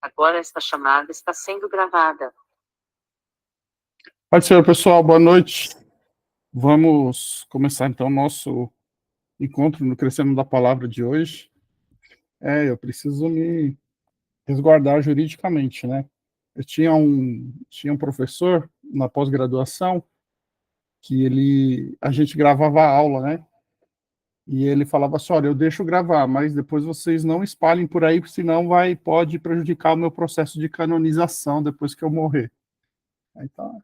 Agora esta chamada está sendo gravada. Pai do Senhor, pessoal, boa noite. Vamos começar então o nosso encontro no Crescendo da Palavra de hoje. Eu preciso me resguardar juridicamente, né? Eu tinha um professor na pós-graduação que a gente gravava a aula, né? E ele falava assim, olha, eu deixo gravar, mas depois vocês não espalhem por aí, porque senão pode prejudicar o meu processo de canonização depois que eu morrer. Então,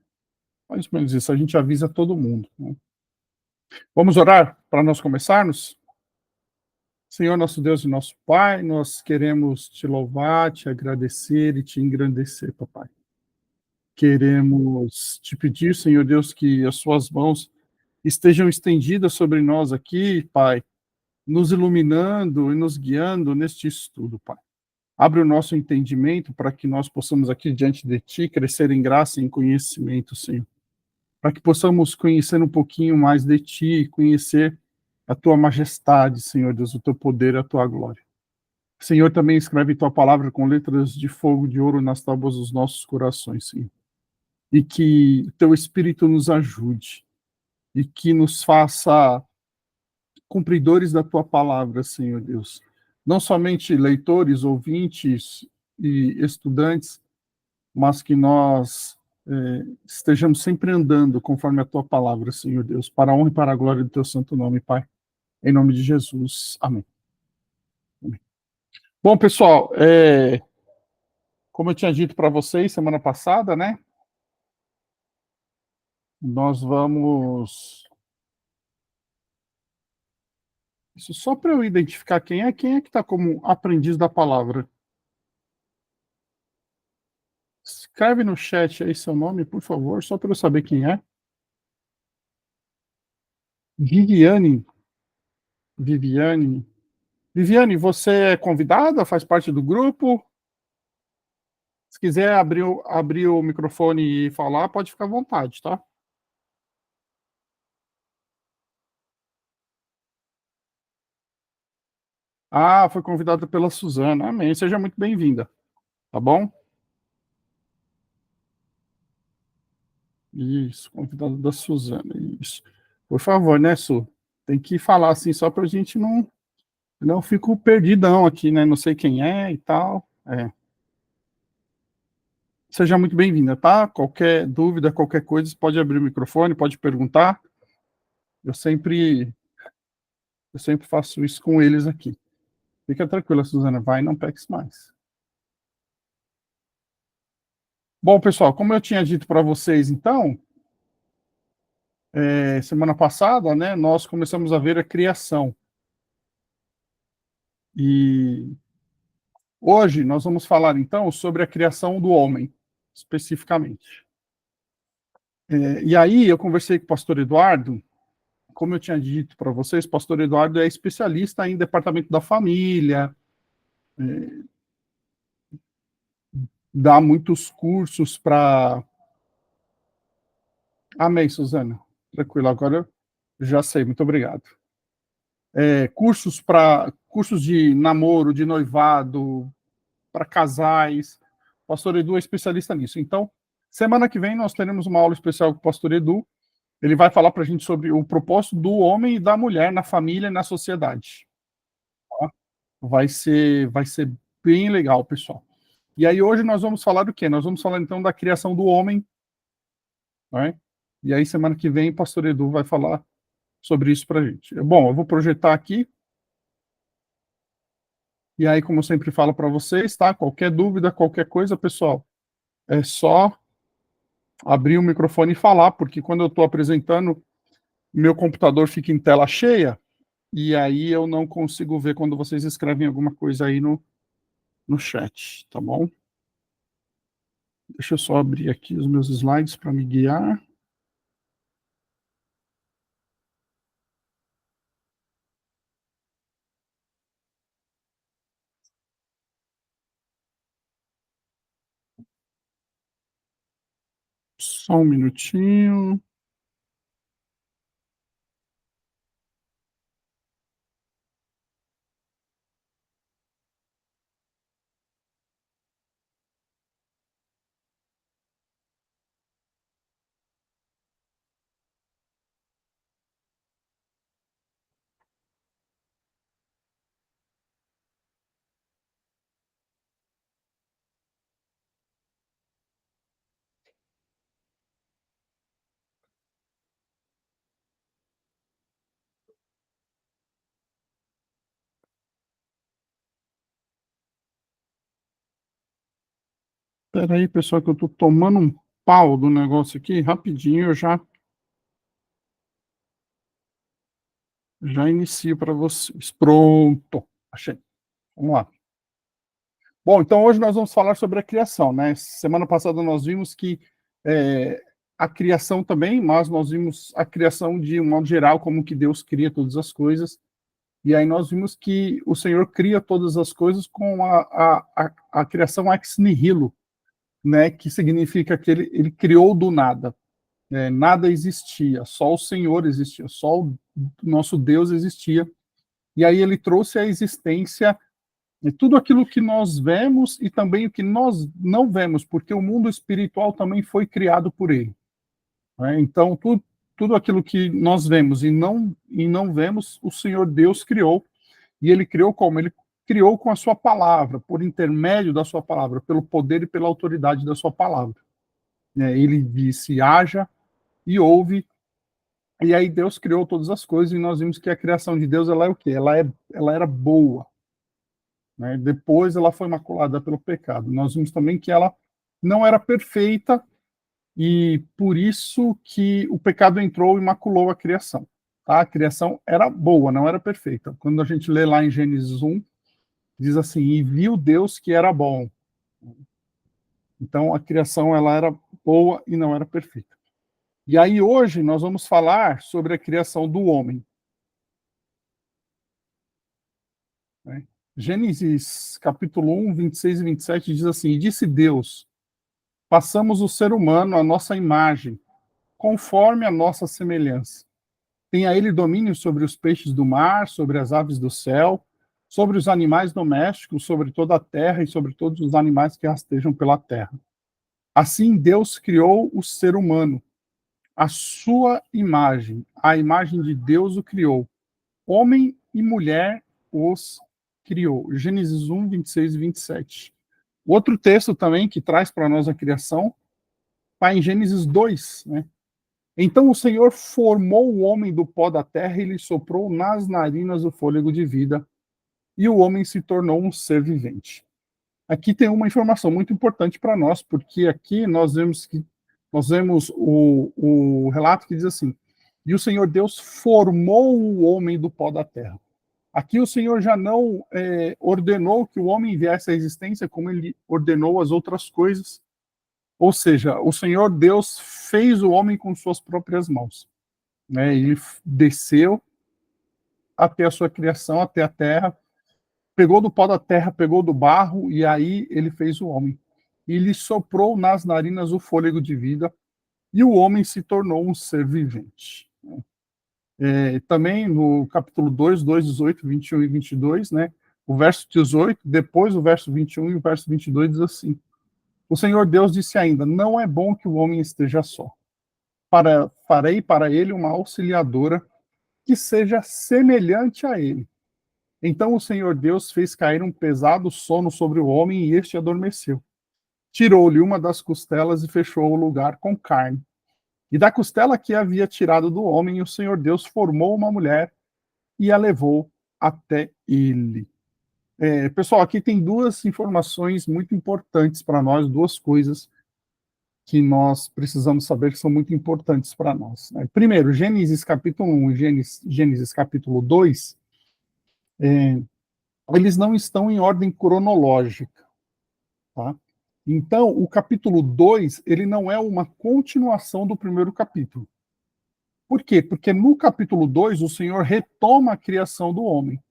mais ou menos isso, a gente avisa todo mundo, né? Vamos orar para nós começarmos? Senhor, nosso Deus e nosso Pai, nós queremos te louvar, te agradecer e te engrandecer, papai. Queremos te pedir, Senhor Deus, que as suas mãos estejam estendidas sobre nós aqui, Pai, nos iluminando e nos guiando neste estudo, Pai. Abre o nosso entendimento para que nós possamos aqui diante de ti crescer em graça e em conhecimento, Senhor. Para que possamos conhecer um pouquinho mais de ti, conhecer a tua majestade, Senhor Deus, o teu poder e a tua glória. Senhor, também escreve tua palavra com letras de fogo de ouro nas tábuas dos nossos corações, Senhor. E que teu Espírito nos ajude e que nos faça cumpridores da tua palavra, Senhor Deus. Não somente leitores, ouvintes e estudantes, mas que nós estejamos sempre andando conforme a tua palavra, Senhor Deus, para a honra e para a glória do teu santo nome, Pai. Em nome de Jesus. Amém. Amém. Bom, pessoal, como eu tinha dito para vocês semana passada, né? Nós vamos. Isso só para eu identificar quem é que está como aprendiz da palavra. Escreve no chat aí seu nome, por favor, só para eu saber quem é. Viviane. Viviane. Viviane, você é convidada, faz parte do grupo? Se quiser abrir o microfone e falar, pode ficar à vontade, tá? Ah, foi convidada pela Suzana. Amém. Seja muito bem-vinda, tá bom? Isso, convidada da Suzana. Isso. Por favor, né, Su? Tem que falar assim só para a gente não fico perdidão aqui, né? Não sei quem é e tal. Seja muito bem-vinda, tá? Qualquer dúvida, qualquer coisa, você pode abrir o microfone, pode perguntar. Eu sempre, eu sempre faço isso com eles aqui. Fica tranquila, Suzana, vai, não peques mais. Bom, pessoal, como eu tinha dito para vocês, então, semana passada, né, nós começamos a ver a criação. E hoje nós vamos falar, então, sobre a criação do homem, especificamente. E aí eu conversei com o pastor Eduardo, como eu tinha dito para vocês, o pastor Eduardo é especialista em departamento da família, dá muitos cursos para... Amém, Suzana. Tranquilo, agora eu já sei, muito obrigado. Cursos de namoro, de noivado, para casais. O pastor Edu é especialista nisso. Então, semana que vem nós teremos uma aula especial com o pastor Edu. Ele vai falar para a gente sobre o propósito do homem e da mulher na família e na sociedade. Tá? Vai ser bem legal, pessoal. E aí hoje nós vamos falar do quê? Nós vamos falar então da criação do homem, né? E aí semana que vem o pastor Edu vai falar sobre isso para a gente. Bom, eu vou projetar aqui. E aí, como eu sempre falo para vocês, tá? Qualquer dúvida, qualquer coisa, pessoal, é só abrir o microfone e falar, porque quando eu estou apresentando, meu computador fica em tela cheia, e aí eu não consigo ver quando vocês escrevem alguma coisa aí no chat, tá bom? Deixa eu só abrir aqui os meus slides para me guiar. Só um minutinho. Espera aí, pessoal, que eu estou tomando um pau do negócio aqui, rapidinho, eu já inicio para vocês. Pronto, achei. Vamos lá. Bom, então hoje nós vamos falar sobre a criação, né? Semana passada nós vimos que a criação também, mas nós vimos a criação de um modo geral, como que Deus cria todas as coisas. E aí nós vimos que o Senhor cria todas as coisas com a criação ex nihilo, né? Que significa que ele criou do nada. Nada existia, só o Senhor existia, só o nosso Deus existia. E aí ele trouxe à existência tudo aquilo que nós vemos e também o que nós não vemos, porque o mundo espiritual também foi criado por ele. Né? Então, tudo aquilo que nós vemos e não vemos, o Senhor Deus criou. E ele criou como? Ele criou com a sua palavra, por intermédio da sua palavra, pelo poder e pela autoridade da sua palavra. Ele disse, haja, e houve, e aí Deus criou todas as coisas, e nós vimos que a criação de Deus, ela é o quê? Ela era boa. Né? Depois ela foi maculada pelo pecado. Nós vimos também que ela não era perfeita, e por isso que o pecado entrou e maculou a criação. Tá? A criação era boa, não era perfeita. Quando a gente lê lá em Gênesis 1, diz assim, e viu Deus que era bom. Então a criação ela era boa e não era perfeita. E aí hoje nós vamos falar sobre a criação do homem. Né? Gênesis capítulo 1, 26 e 27 diz assim, e disse Deus, façamos o ser humano à nossa imagem, conforme a nossa semelhança. Tenha ele domínio sobre os peixes do mar, sobre as aves do céu, sobre os animais domésticos, sobre toda a terra e sobre todos os animais que rastejam pela terra. Assim Deus criou o ser humano, a sua imagem, a imagem de Deus o criou. Homem e mulher os criou. Gênesis 1, 26 e 27. Outro texto também que traz para nós a criação está em Gênesis 2, né? Então o Senhor formou o homem do pó da terra e lhe soprou nas narinas o fôlego de vida, e o homem se tornou um ser vivente. Aqui tem uma informação muito importante para nós, porque aqui nós vemos o relato que diz assim, e o Senhor Deus formou o homem do pó da terra. Aqui o Senhor já não ordenou que o homem viesse à existência como ele ordenou as outras coisas. Ou seja, o Senhor Deus fez o homem com suas próprias mãos. Né? Ele desceu até a sua criação, até a terra, pegou do pó da terra, pegou do barro, e aí ele fez o homem. E lhe soprou nas narinas o fôlego de vida, e o homem se tornou um ser vivente. Também no capítulo 2, 18, 21 e 22, né, o verso 18, depois o verso 21 e o verso 22 diz assim, o Senhor Deus disse ainda, não é bom que o homem esteja só. Farei para ele uma auxiliadora que seja semelhante a ele. Então o Senhor Deus fez cair um pesado sono sobre o homem e este adormeceu. Tirou-lhe uma das costelas e fechou o lugar com carne. E da costela que havia tirado do homem, o Senhor Deus formou uma mulher e a levou até ele. Pessoal, aqui tem duas informações muito importantes para nós, duas coisas que nós precisamos saber que são muito importantes para nós. Primeiro, Gênesis capítulo 1 e Gênesis capítulo 2, eles não estão em ordem cronológica. Tá? Então, o capítulo 2, ele não é uma continuação do primeiro capítulo. Por quê? Porque no capítulo 2, o Senhor retoma a criação do homem.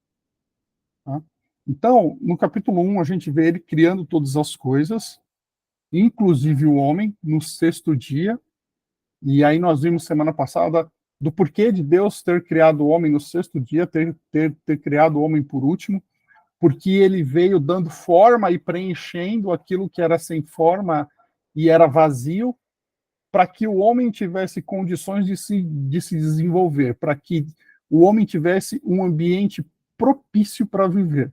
Tá? Então, no capítulo 1, a gente vê ele criando todas as coisas, inclusive o homem, no sexto dia. E aí nós vimos semana passada do porquê de Deus ter criado o homem no sexto dia, ter criado o homem por último, porque ele veio dando forma e preenchendo aquilo que era sem forma e era vazio, para que o homem tivesse condições de se desenvolver, para que o homem tivesse um ambiente propício para viver.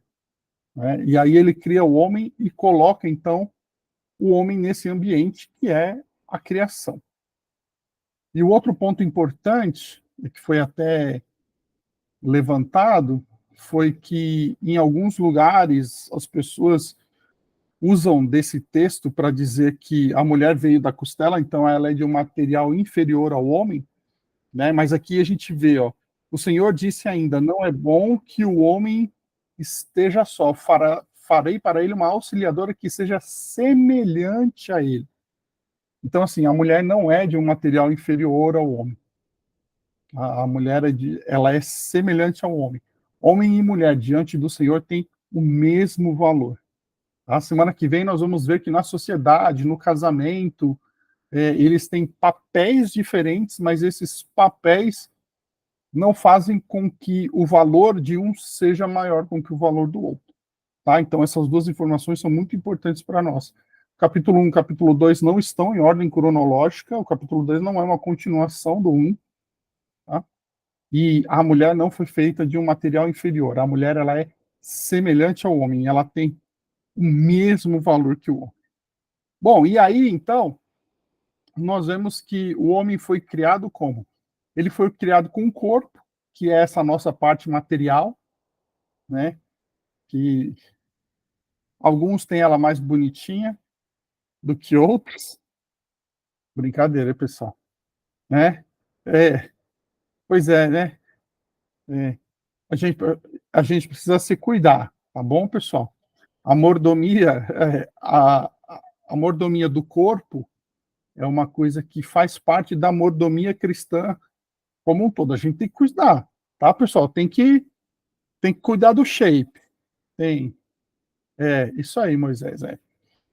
Né? E aí ele cria o homem e coloca, então, o homem nesse ambiente que é a criação. E o outro ponto importante, que foi até levantado, foi que em alguns lugares as pessoas usam desse texto para dizer que a mulher veio da costela, então ela é de um material inferior ao homem, né? Mas aqui a gente vê, ó, o Senhor disse ainda: não é bom que o homem esteja só, farei para ele uma auxiliadora que seja semelhante a ele. Então, assim, a mulher não é de um material inferior ao homem. A mulher ela é semelhante ao homem. Homem e mulher diante do Senhor têm o mesmo valor. A semana que vem nós vamos ver que na sociedade, no casamento, eles têm papéis diferentes, mas esses papéis não fazem com que o valor de um seja maior do que o valor do outro. Tá? Então, essas duas informações são muito importantes para nós. Capítulo 1 e capítulo 2 não estão em ordem cronológica, o capítulo 2 não é uma continuação do 1, tá? E a mulher não foi feita de um material inferior. A mulher ela é semelhante ao homem, ela tem o mesmo valor que o homem. Bom, e aí, então, nós vemos que o homem foi criado como? Ele foi criado com um corpo, que é essa nossa parte material, né? Que alguns têm ela mais bonitinha do que outros. Brincadeira, pessoal. Né? É, pois é, né? É, a gente, a gente precisa se cuidar, tá bom, pessoal? A mordomia, a mordomia do corpo é uma coisa que faz parte da mordomia cristã como um todo. A gente tem que cuidar, tá, pessoal? Tem que cuidar do shape. Tem. Isso aí, Moisés.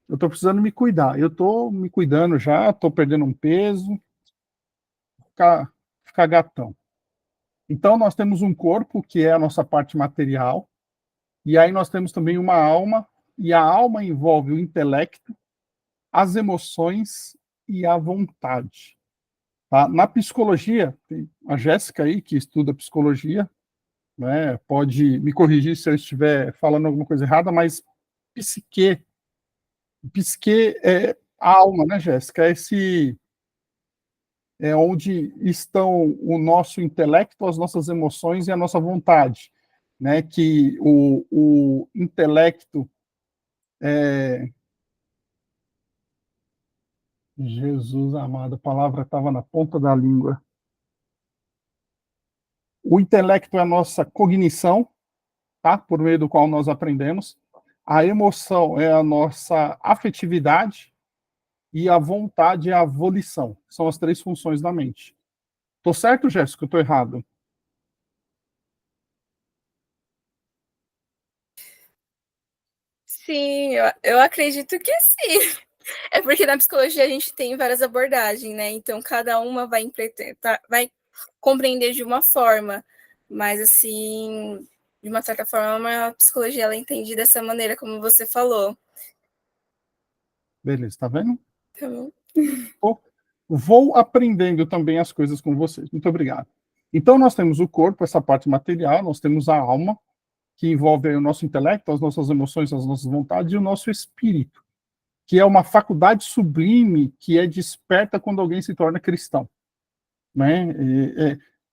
Eu tô precisando me cuidar. Eu tô me cuidando já, tô perdendo um peso, ficar, ficar gatão. Então, nós temos um corpo, que é a nossa parte material, e aí nós temos também uma alma, e a alma envolve o intelecto, as emoções e a vontade. Tá? Na psicologia, tem a Jéssica aí, que estuda psicologia, né, pode me corrigir se eu estiver falando alguma coisa errada, mas psique, psique é a alma, né, Jéssica? É onde estão o nosso intelecto, as nossas emoções e a nossa vontade, né? Que o intelecto Jesus amado, a palavra estava na ponta da língua. O intelecto é a nossa cognição, tá? Por meio do qual nós aprendemos. A emoção é a nossa afetividade e a vontade é a volição. São as três funções da mente. Tô certo, Jéssica? Tô errado? Sim, eu acredito que sim. É porque na psicologia a gente tem várias abordagens, né? Então cada uma vai interpretar, vai compreender de uma forma, mas assim, de uma certa forma, a psicologia ela entende dessa maneira, como você falou. Beleza, tá vendo? Tá bom? Vou aprendendo também as coisas com vocês. Muito obrigado. Então, nós temos o corpo, essa parte material, nós temos a alma, que envolve o nosso intelecto, as nossas emoções, as nossas vontades, e o nosso espírito, que é uma faculdade sublime que é desperta quando alguém se torna cristão. Né?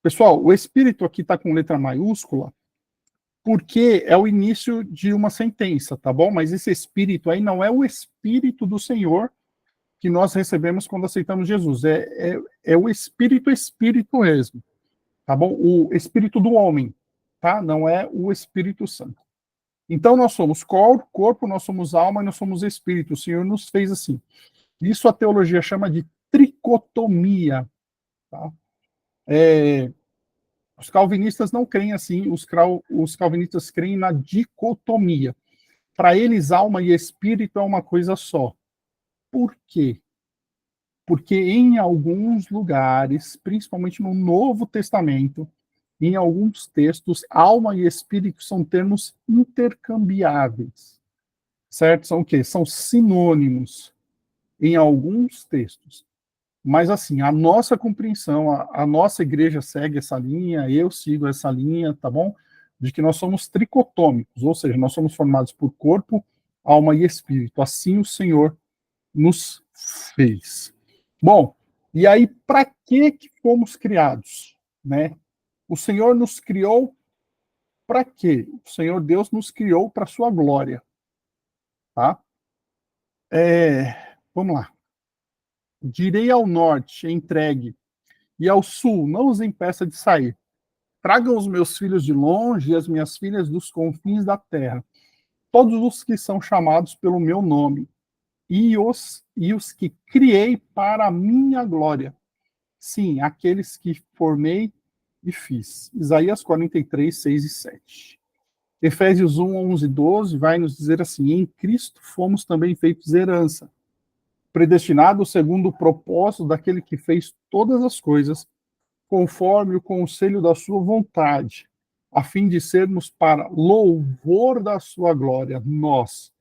Pessoal, o espírito aqui está com letra maiúscula, porque é o início de uma sentença, tá bom? Mas esse espírito aí não é o espírito do Senhor que nós recebemos quando aceitamos Jesus. É o espírito mesmo, tá bom? O espírito do homem, tá? Não é o Espírito Santo. Então nós somos corpo, nós somos alma e nós somos espírito. O Senhor nos fez assim. Isso a teologia chama de tricotomia, tá? Os calvinistas não creem assim, os calvinistas creem na dicotomia. Para eles, alma e espírito é uma coisa só. Por quê? Porque em alguns lugares, principalmente no Novo Testamento, em alguns textos, alma e espírito são termos intercambiáveis, certo? São o quê? São sinônimos em alguns textos. Mas, assim, a nossa compreensão, a nossa igreja segue essa linha, eu sigo essa linha, tá bom? De que nós somos tricotômicos, ou seja, nós somos formados por corpo, alma e espírito. Assim o Senhor nos fez. Bom, e aí, para que fomos criados? Né? O Senhor nos criou para quê? O Senhor Deus nos criou para a sua glória. Tá? Vamos lá. Direi ao norte, entregue, e ao sul, não os impeça de sair. Tragam os meus filhos de longe e as minhas filhas dos confins da terra, todos os que são chamados pelo meu nome, e os que criei para a minha glória. Sim, aqueles que formei e fiz. Isaías 43, 6 e 7. Efésios 1, 11 e 12 vai nos dizer assim: em Cristo fomos também feitos herança, predestinados segundo o propósito daquele que fez todas as coisas, conforme o conselho da sua vontade, a fim de sermos para louvor da sua glória, nós,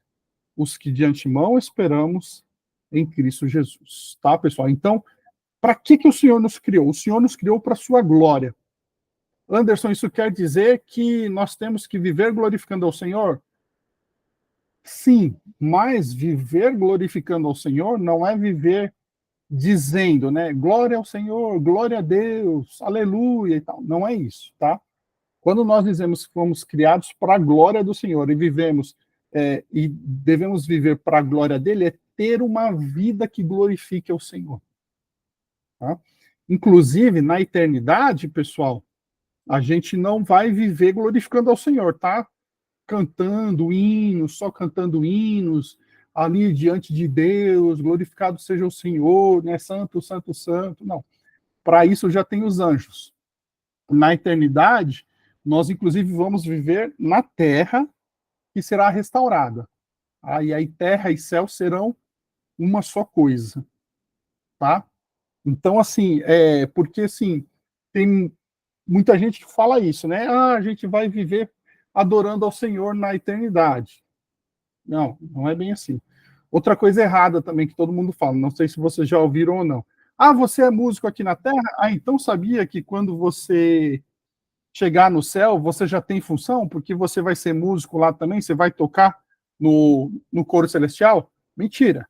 os que de antemão esperamos em Cristo Jesus. Tá, pessoal? Então, para que o Senhor nos criou? O Senhor nos criou para a sua glória. Anderson, isso quer dizer que nós temos que viver glorificando ao Senhor? Sim, mas viver glorificando ao Senhor não é viver dizendo, né, glória ao Senhor, glória a Deus, aleluia e tal. Não é isso, tá? Quando nós dizemos que fomos criados para a glória do Senhor e vivemos, e devemos viver para a glória dele, é ter uma vida que glorifique ao Senhor. Tá? Inclusive, na eternidade, pessoal, a gente não vai viver glorificando ao Senhor, tá? Cantando hinos, só cantando hinos, ali diante de Deus, glorificado seja o Senhor, né? Santo, santo, santo. Não. Para isso já tem os anjos. Na eternidade, nós inclusive vamos viver na terra que será restaurada. E aí terra e céu serão uma só coisa, tá? Então, assim, porque assim, tem muita gente que fala isso, né? A gente vai viver adorando ao Senhor na eternidade. Não, não é bem assim. Outra coisa errada também que todo mundo fala, não sei se vocês já ouviram ou não. Você é músico aqui na Terra? Então sabia que quando você chegar no céu, você já tem função? Porque você vai ser músico lá também? Você vai tocar no coro celestial? Mentira.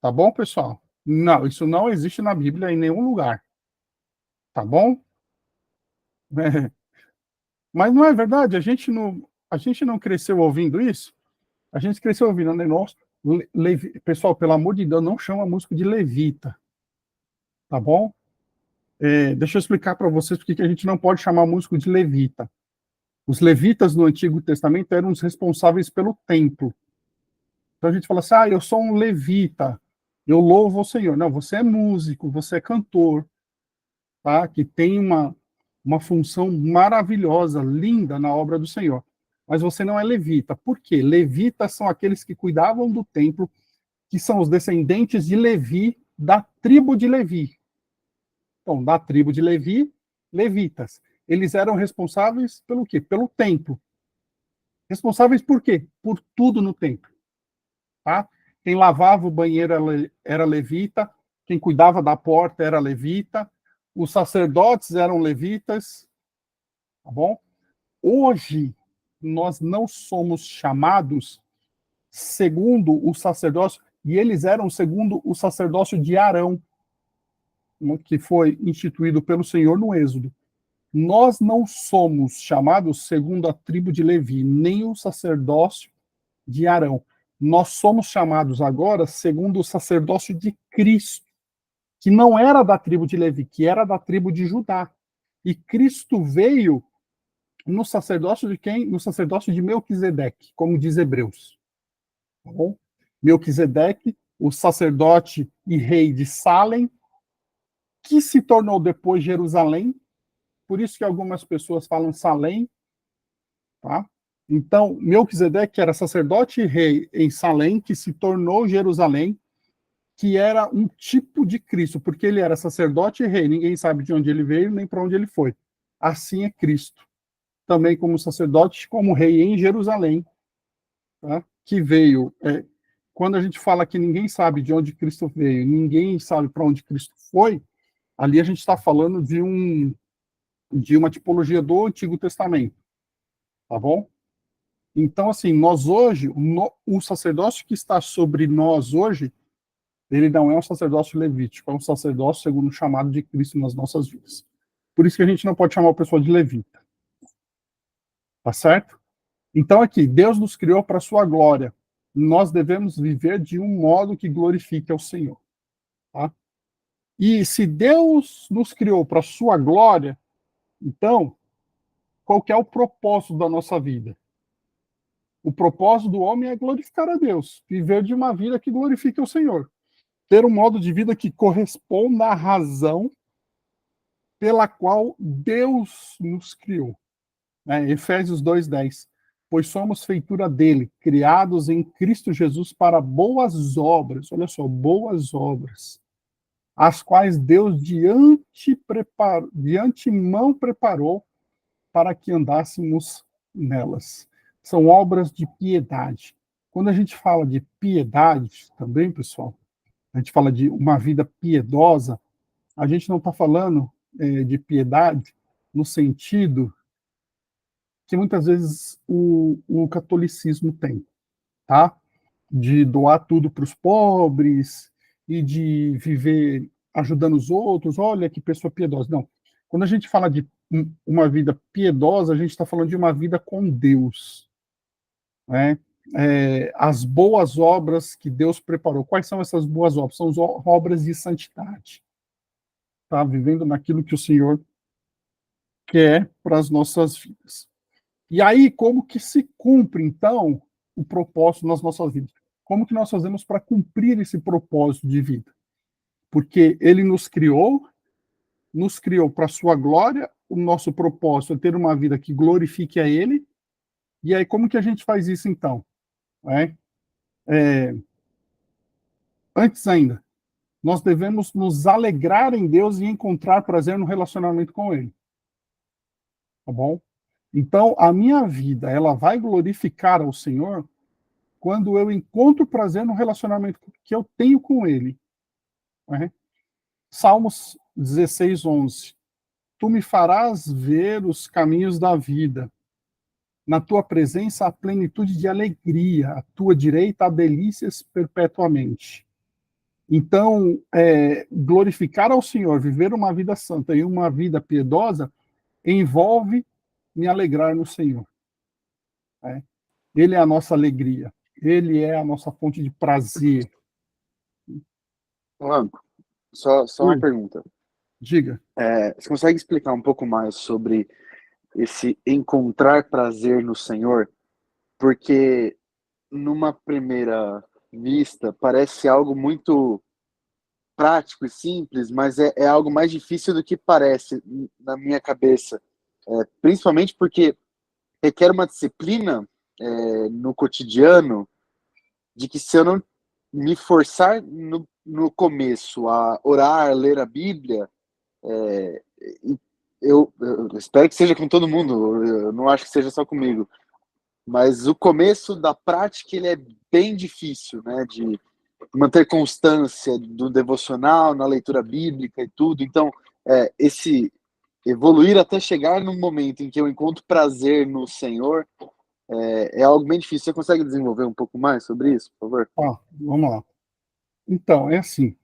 Tá bom, pessoal? Não, isso não existe na Bíblia em nenhum lugar. Tá bom? Mas não é verdade, a gente não cresceu ouvindo isso? A gente cresceu ouvindo, né? Nossa, pessoal, pelo amor de Deus, não chama música de levita, tá bom? Deixa eu explicar para vocês porque que a gente não pode chamar músico de levita. Os levitas no Antigo Testamento eram os responsáveis pelo templo. Então a gente fala assim, eu sou um levita, eu louvo ao Senhor. Não, você é músico, você é cantor, tá? Que tem uma função maravilhosa, linda na obra do Senhor. Mas você não é levita. Por quê? Levitas são aqueles que cuidavam do templo, que são os descendentes de Levi, da tribo de Levi. Então, da tribo de Levi, levitas. Eles eram responsáveis pelo quê? Pelo templo. Responsáveis por quê? Por tudo no templo. Tá? Quem lavava o banheiro era levita, quem cuidava da porta era levita, os sacerdotes eram levitas, tá bom? Hoje, nós não somos chamados segundo o sacerdócio, e eles eram segundo o sacerdócio de Arão, que foi instituído pelo Senhor no Êxodo. Nós não somos chamados segundo a tribo de Levi, nem o sacerdócio de Arão. Nós somos chamados agora segundo o sacerdócio de Cristo, que não era da tribo de Levi, que era da tribo de Judá. E Cristo veio no sacerdócio de quem? No sacerdócio de Melquisedeque, como diz Hebreus. Tá bom? Melquisedeque, o sacerdote e rei de Salem, que se tornou depois Jerusalém, por isso que algumas pessoas falam Salém, tá? Então, Melquisedeque era sacerdote e rei em Salém, que se tornou Jerusalém, que era um tipo de Cristo, porque ele era sacerdote e rei, ninguém sabe de onde ele veio nem para onde ele foi. Assim é Cristo. Também como sacerdote, como rei em Jerusalém, tá? Que veio. Quando a gente fala que ninguém sabe de onde Cristo veio, ninguém sabe para onde Cristo foi, ali a gente está falando de uma tipologia do Antigo Testamento, tá bom? Então, assim, nós hoje, o sacerdócio que está sobre nós hoje, ele não é um sacerdócio levítico, é um sacerdócio segundo o chamado de Cristo nas nossas vidas. Por isso que a gente não pode chamar a pessoa de levita. Tá certo? Então, aqui, Deus nos criou para a sua glória. nós devemos viver de um modo que glorifique ao Senhor. Tá? E se Deus nos criou para a sua glória, então, qual que é o propósito da nossa vida? O propósito do homem é glorificar a Deus, viver de uma vida que glorifique ao Senhor. Ter um modo de vida que corresponda à razão pela qual Deus nos criou. Efésios 2:10. Pois somos feitura dele, criados em Cristo Jesus para boas obras, olha só, boas obras, as quais Deus de antemão preparou para que andássemos nelas. São obras de piedade. Quando a gente fala de piedade também, pessoal, a gente fala de uma vida piedosa, a gente não está falando de piedade no sentido que muitas vezes o catolicismo tem, tá? De doar tudo para os pobres e de viver ajudando os outros. Olha que pessoa piedosa. Não. Quando a gente fala de uma vida piedosa, a gente está falando de uma vida com Deus. Né? As boas obras que Deus preparou. Quais são essas boas obras? São as obras de santidade. Tá? Vivendo naquilo que o Senhor quer para as nossas vidas. E aí, como que se cumpre, então, o propósito nas nossas vidas? Como que nós fazemos para cumprir esse propósito de vida? Porque ele nos criou para a sua glória, o nosso propósito é ter uma vida que glorifique a ele. E aí, como que a gente faz isso, então? Antes ainda, nós devemos nos alegrar em Deus e encontrar prazer no relacionamento com ele. Tá bom? Então, a minha vida, ela vai glorificar ao Senhor quando eu encontro prazer no relacionamento que eu tenho com ele. Salmos 16:11. Tu me farás ver os caminhos da vida. Na tua presença há plenitude de alegria, à tua direita há delícias perpetuamente. Então, glorificar ao Senhor, viver uma vida santa e uma vida piedosa, envolve me alegrar no Senhor. Ele é a nossa alegria. Ele é a nossa fonte de prazer. Só uma pergunta. Diga. Você consegue explicar um pouco mais sobre esse encontrar prazer no Senhor? Porque, numa primeira vista, parece algo muito prático e simples, mas é algo mais difícil do que parece na minha cabeça. Principalmente porque requer uma disciplina no cotidiano, de que se eu não me forçar no começo a orar, a ler a Bíblia, eu espero que seja com todo mundo, eu não acho que seja só comigo, mas o começo da prática ele é bem difícil, né, de manter constância do devocional, na leitura bíblica e tudo. Então, esse evoluir até chegar num momento em que eu encontro prazer no Senhor é algo bem difícil. Você consegue desenvolver um pouco mais sobre isso, por favor? Vamos lá. Então, é assim,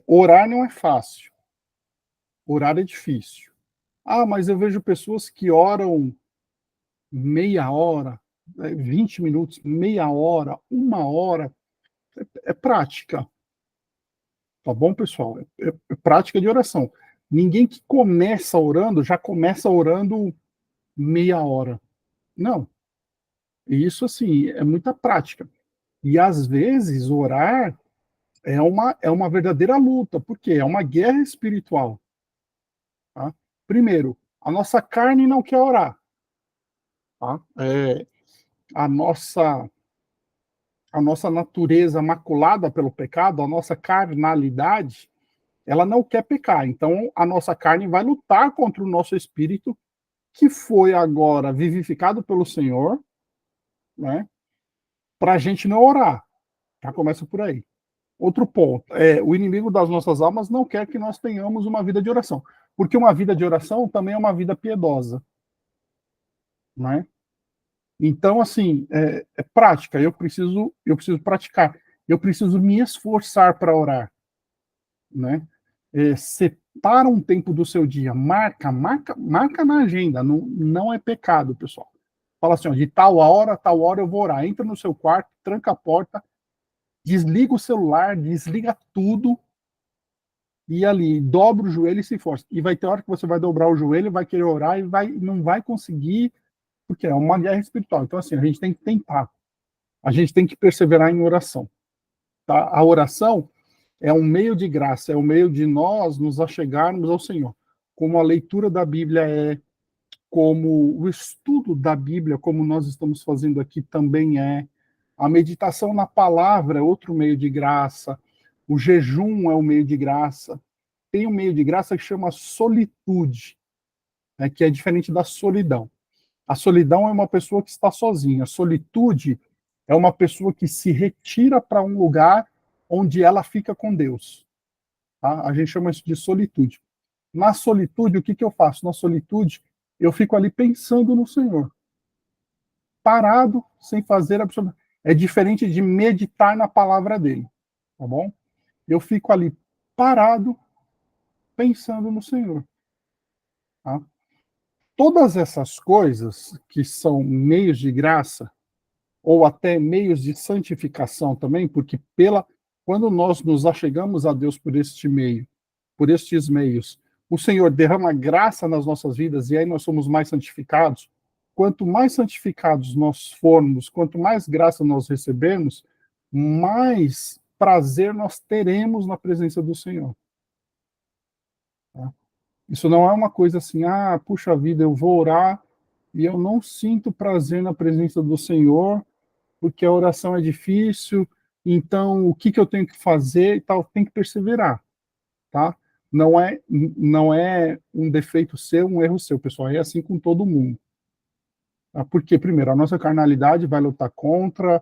orar não é fácil. Orar é difícil. Mas eu vejo pessoas que oram meia hora, 20 minutos, meia hora, 1 hora. É prática. Tá bom, pessoal? É prática de oração. Ninguém que começa orando, já começa orando meia hora. Não. Isso, assim, é muita prática. E, às vezes, orar é uma verdadeira luta. Por quê? É uma guerra espiritual. Tá? Primeiro, a nossa carne não quer orar. Tá? A nossa natureza maculada pelo pecado, a nossa carnalidade, ela não quer pecar. Então, a nossa carne vai lutar contra o nosso espírito, que foi agora vivificado pelo Senhor, né, para a gente não orar. Já começa por aí. Outro ponto, o inimigo das nossas almas não quer que nós tenhamos uma vida de oração, porque uma vida de oração também é uma vida piedosa. Né? Então, assim, é prática. Eu preciso praticar. Eu preciso me esforçar para orar. Né? Separa um tempo do seu dia. Marca na agenda. Não é pecado, pessoal. Fala assim, ó, de tal hora eu vou orar. Entra no seu quarto, tranca a porta, desliga o celular, desliga tudo, e ali, dobra o joelho e se força. E vai ter hora que você vai dobrar o joelho, vai querer orar e não vai conseguir, porque é uma guerra espiritual. Então, assim, a gente tem que tentar. A gente tem que perseverar em oração. Tá? A oração é um meio de graça, é um meio de nós nos achegarmos ao Senhor. Como a leitura da Bíblia é, como o estudo da Bíblia, como nós estamos fazendo aqui, também é. A meditação na palavra é outro meio de graça. O jejum é um meio de graça. Tem um meio de graça que chama solitude, né, que é diferente da solidão. A solidão é uma pessoa que está sozinha. A solitude é uma pessoa que se retira para um lugar onde ela fica com Deus. Tá? A gente chama isso de solitude. Na solitude, o que, que eu faço? Na solitude, eu fico ali pensando no Senhor. Parado, sem fazer absolutamente. É diferente de meditar na palavra dele. Tá bom? Eu fico ali parado, pensando no Senhor. Tá? Todas essas coisas que são meios de graça, ou até meios de santificação também, porque quando nós nos achegamos a Deus por estes meios, o Senhor derrama graça nas nossas vidas e aí nós somos mais santificados. Quanto mais santificados nós formos, quanto mais graça nós recebermos, mais prazer nós teremos na presença do Senhor. Tá? Isso não é uma coisa assim, puxa vida, eu vou orar e eu não sinto prazer na presença do Senhor, porque a oração é difícil, então o que, que eu tenho que fazer e tal, tem que perseverar, tá? Não é um defeito seu, um erro seu, pessoal, é assim com todo mundo. Tá? Porque, primeiro, a nossa carnalidade vai lutar contra,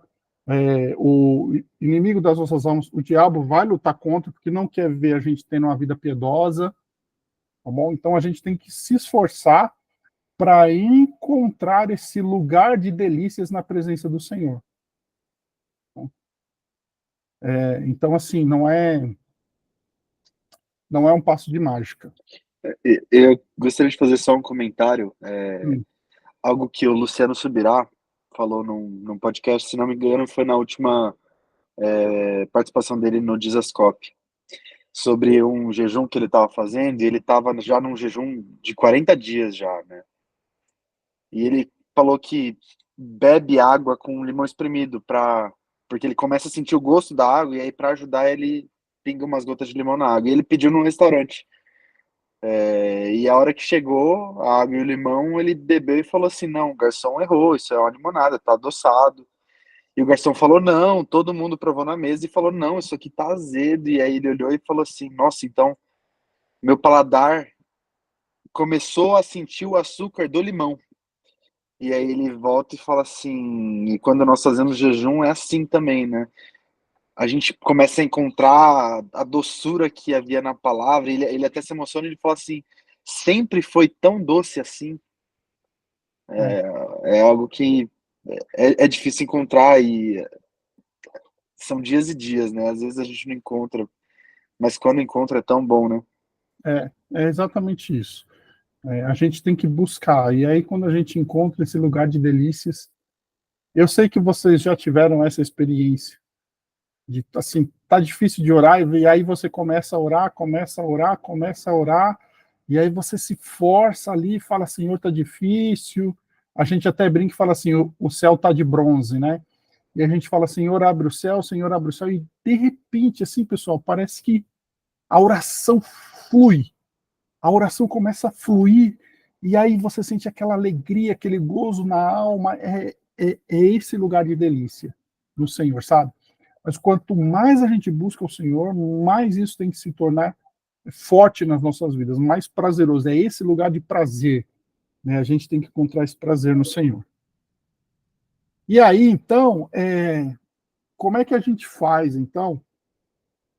o inimigo das nossas almas, o diabo vai lutar contra, porque não quer ver a gente tendo uma vida piedosa, tá bom? Então a gente tem que se esforçar para encontrar esse lugar de delícias na presença do Senhor. Então, assim, não é um passo de mágica. Eu gostaria de fazer só um comentário, Hum, algo que o Luciano Subirá falou num podcast, se não me engano, foi na última participação dele no Dizascope, sobre um jejum que ele estava fazendo, e ele estava já num jejum de 40 dias já, né? E ele falou que bebe água com limão espremido porque ele começa a sentir o gosto da água e aí para ajudar ele pinga umas gotas de limão na água. E ele pediu num restaurante. E a hora que chegou a água e o limão, ele bebeu e falou assim: "Não, o garçom errou, isso é uma limonada, tá adoçado". E o garçom falou: "Não", todo mundo provou na mesa e falou: "Não, isso aqui tá azedo". E aí ele olhou e falou assim: "Nossa, então meu paladar começou a sentir o açúcar do limão". E aí ele volta e fala assim: e quando nós fazemos jejum é assim também, né? A gente começa a encontrar a doçura que havia na palavra, ele até se emociona e ele fala assim: sempre foi tão doce assim. é, É algo que é difícil encontrar e são dias e dias, né? Às vezes a gente não encontra, mas quando encontra é tão bom, né? é exatamente isso. A gente tem que buscar, e aí quando a gente encontra esse lugar de delícias, eu sei que vocês já tiveram essa experiência, de, assim, tá difícil de orar, e aí você começa a orar, começa a orar, começa a orar, e aí você se força ali e fala, Senhor, tá difícil, a gente até brinca e fala assim, o céu tá de bronze, né? E a gente fala, Senhor, abre o céu, Senhor, abre o céu, e de repente, assim, pessoal, parece que a oração flui, a oração começa a fluir, e aí você sente aquela alegria, aquele gozo na alma, é esse lugar de delícia no Senhor, sabe? Mas quanto mais a gente busca o Senhor, mais isso tem que se tornar forte nas nossas vidas, mais prazeroso. É esse lugar de prazer, né? A gente tem que encontrar esse prazer no Senhor. E aí, então, como é que a gente faz, então,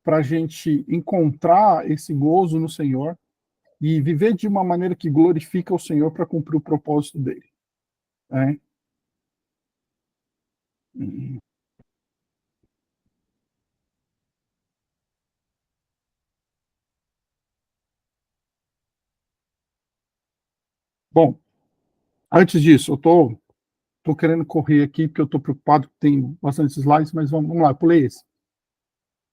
para a gente encontrar esse gozo no Senhor e viver de uma maneira que glorifica o Senhor para cumprir o propósito dele? Né? Bom, antes disso, eu estou Estou querendo correr aqui, porque eu estou preocupado que tem bastante slides, mas vamos lá, pulei esse.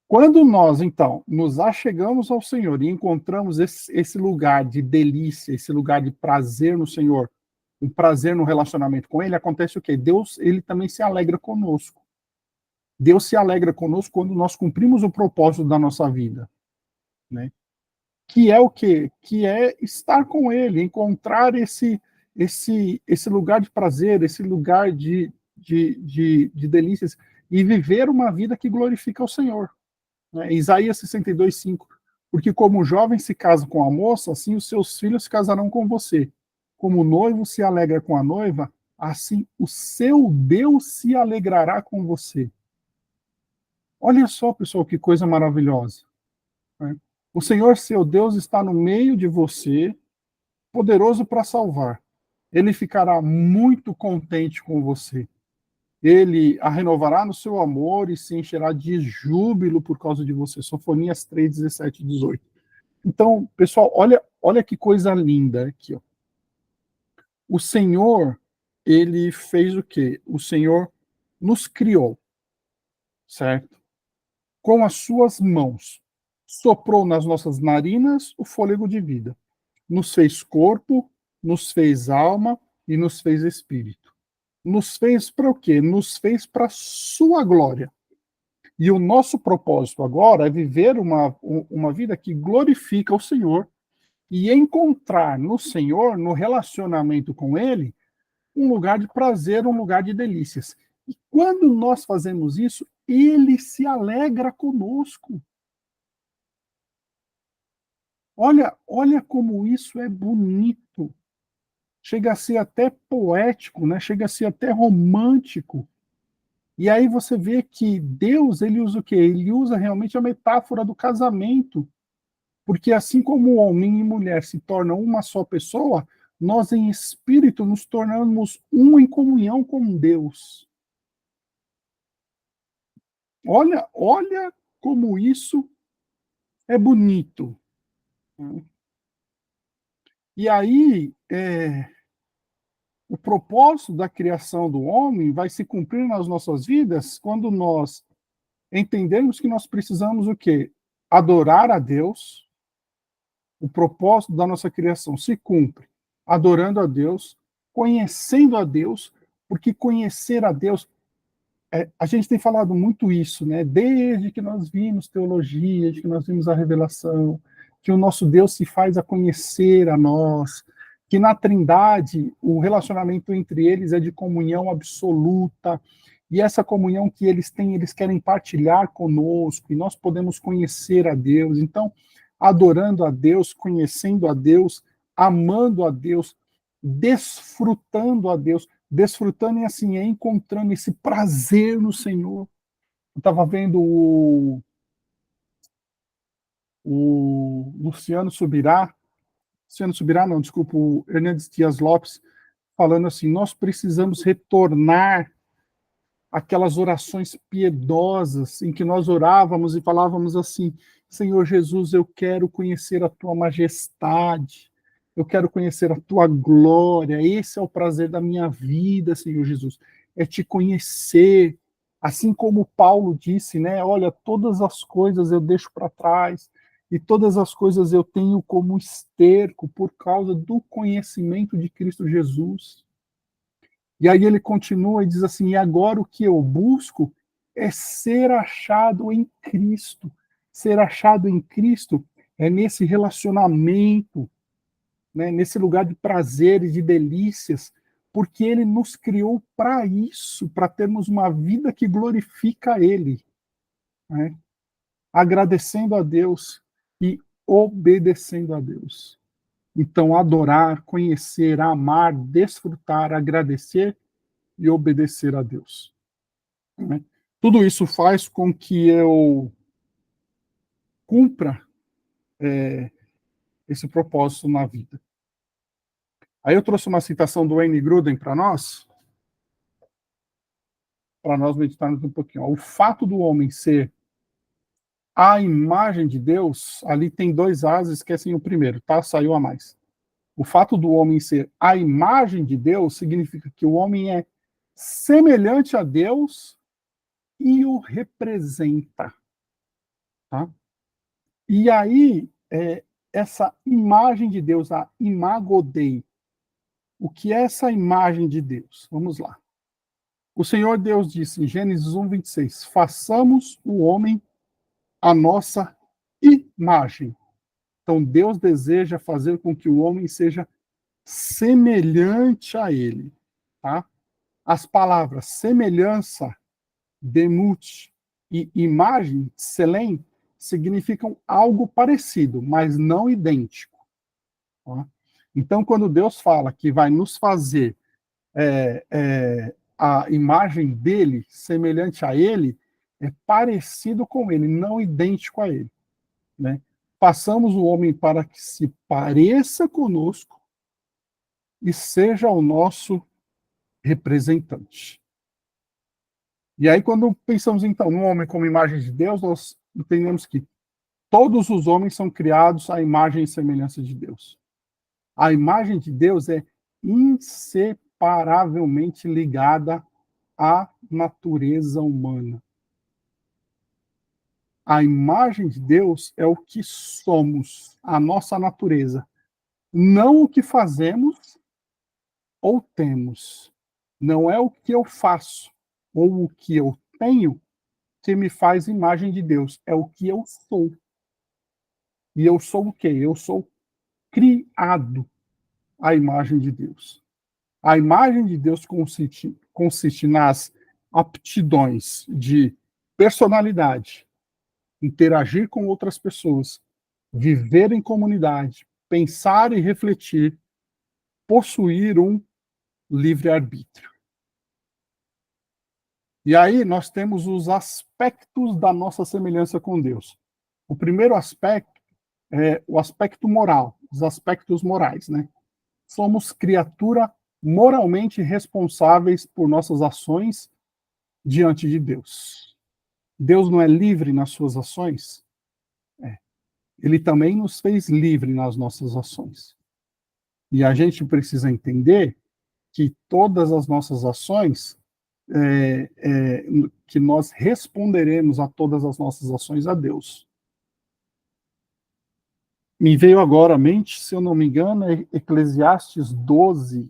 Quando nós, então, nos achegamos ao Senhor e encontramos esse lugar de delícia, esse lugar de prazer no Senhor, um prazer no relacionamento com Ele, acontece o quê? Deus, Ele também se alegra conosco. Deus se alegra conosco quando nós cumprimos o propósito da nossa vida, né? Que é o quê? Que é estar com Ele, encontrar esse lugar de prazer, esse lugar de delícias, e viver uma vida que glorifica o Senhor. Né? Isaías 62:5. Porque como o jovem se casa com a moça, assim os seus filhos se casarão com você. Como o noivo se alegra com a noiva, assim o seu Deus se alegrará com você. Olha só, pessoal, que coisa maravilhosa. Né? O Senhor, seu Deus, está no meio de você, poderoso para salvar. Ele ficará muito contente com você. Ele a renovará no seu amor e se encherá de júbilo por causa de você. Sofonias 3, 17 e 18. Então, pessoal, olha que coisa linda aqui. Ó. O Senhor, ele fez o quê? O Senhor nos criou, certo? Com as suas mãos. Soprou nas nossas narinas o fôlego de vida. Nos fez corpo, nos fez alma e nos fez espírito. Nos fez para o quê? Nos fez para a sua glória. E o nosso propósito agora é viver uma vida que glorifica o Senhor e encontrar no Senhor, no relacionamento com Ele, um lugar de prazer, um lugar de delícias. E quando nós fazemos isso, Ele se alegra conosco. Olha como isso é bonito. Chega a ser até poético, né? Chega a ser até romântico. E aí você vê que Deus, ele usa o quê? Ele usa realmente a metáfora do casamento. Porque assim como homem e mulher se tornam uma só pessoa, nós em espírito nos tornamos um em comunhão com Deus. Olha como isso é bonito. E aí, o propósito da criação do homem vai se cumprir nas nossas vidas quando nós entendemos que nós precisamos o quê? Adorar a Deus. O propósito da nossa criação se cumpre adorando a Deus, conhecendo a Deus, porque conhecer a Deus, a gente tem falado muito isso, né? Desde que nós vimos teologia, desde que nós vimos a revelação, que o nosso Deus se faz a conhecer a nós, que na Trindade o relacionamento entre eles é de comunhão absoluta, e essa comunhão que eles têm, eles querem partilhar conosco, e nós podemos conhecer a Deus. Então, adorando a Deus, conhecendo a Deus, amando a Deus, desfrutando a Deus, desfrutando e assim, encontrando esse prazer no Senhor. Eu estava vendo o Luciano Subirá não, desculpa, o Hernandes Dias Lopes, falando assim, nós precisamos retornar aquelas orações piedosas em que nós orávamos e falávamos assim, Senhor Jesus, eu quero conhecer a tua majestade, eu quero conhecer a tua glória, esse é o prazer da minha vida, Senhor Jesus, é te conhecer, assim como Paulo disse, né, olha, todas as coisas eu deixo para trás, e todas as coisas eu tenho como esterco por causa do conhecimento de Cristo Jesus. E aí ele continua e diz assim, e agora o que eu busco é ser achado em Cristo. Ser achado em Cristo é nesse relacionamento, né, nesse lugar de prazer e de delícias, porque ele nos criou para isso, para termos uma vida que glorifica ele, né, agradecendo a Deus e obedecendo a Deus. Então, adorar, conhecer, amar, desfrutar, agradecer e obedecer a Deus. Né? Tudo isso faz com que eu cumpra esse propósito na vida. Aí eu trouxe uma citação do Wayne Grudem para nós meditarmos um pouquinho. O fato do homem ser a imagem de Deus, ali tem dois As, esquecem o primeiro, tá? Saiu a mais. O fato do homem ser a imagem de Deus significa que o homem é semelhante a Deus e o representa. Tá? E aí, essa imagem de Deus, a imago Dei, o que é essa imagem de Deus? Vamos lá. O Senhor Deus disse em Gênesis 1:26, façamos o homem a nossa imagem. Então, Deus deseja fazer com que o homem seja semelhante a ele. Tá? As palavras semelhança, demut e imagem, selem, significam algo parecido, mas não idêntico. Tá? Então, quando Deus fala que vai nos fazer a imagem dele, semelhante a ele, é parecido com ele, não idêntico a ele. Né? Façamos o homem para que se pareça conosco e seja o nosso representante. E aí, quando pensamos, então, no homem como imagem de Deus, nós entendemos que todos os homens são criados à imagem e semelhança de Deus. A imagem de Deus é inseparavelmente ligada à natureza humana. A imagem de Deus é o que somos, a nossa natureza, não o que fazemos ou temos. Não é o que eu faço ou o que eu tenho que me faz imagem de Deus, é o que eu sou. E eu sou o quê? Eu sou criado à imagem de Deus. A imagem de Deus consiste nas aptidões de personalidade, interagir com outras pessoas, viver em comunidade, pensar e refletir, possuir um livre-arbítrio. E aí nós temos os aspectos da nossa semelhança com Deus. O primeiro aspecto é o aspecto moral, os aspectos morais, né? Somos criatura moralmente responsáveis por nossas ações diante de Deus. Deus não é livre nas suas ações? Ele também nos fez livre nas nossas ações. E a gente precisa entender que todas as nossas ações, que nós responderemos a todas as nossas ações a Deus. Me veio agora à mente, se eu não me engano, é Eclesiastes 12,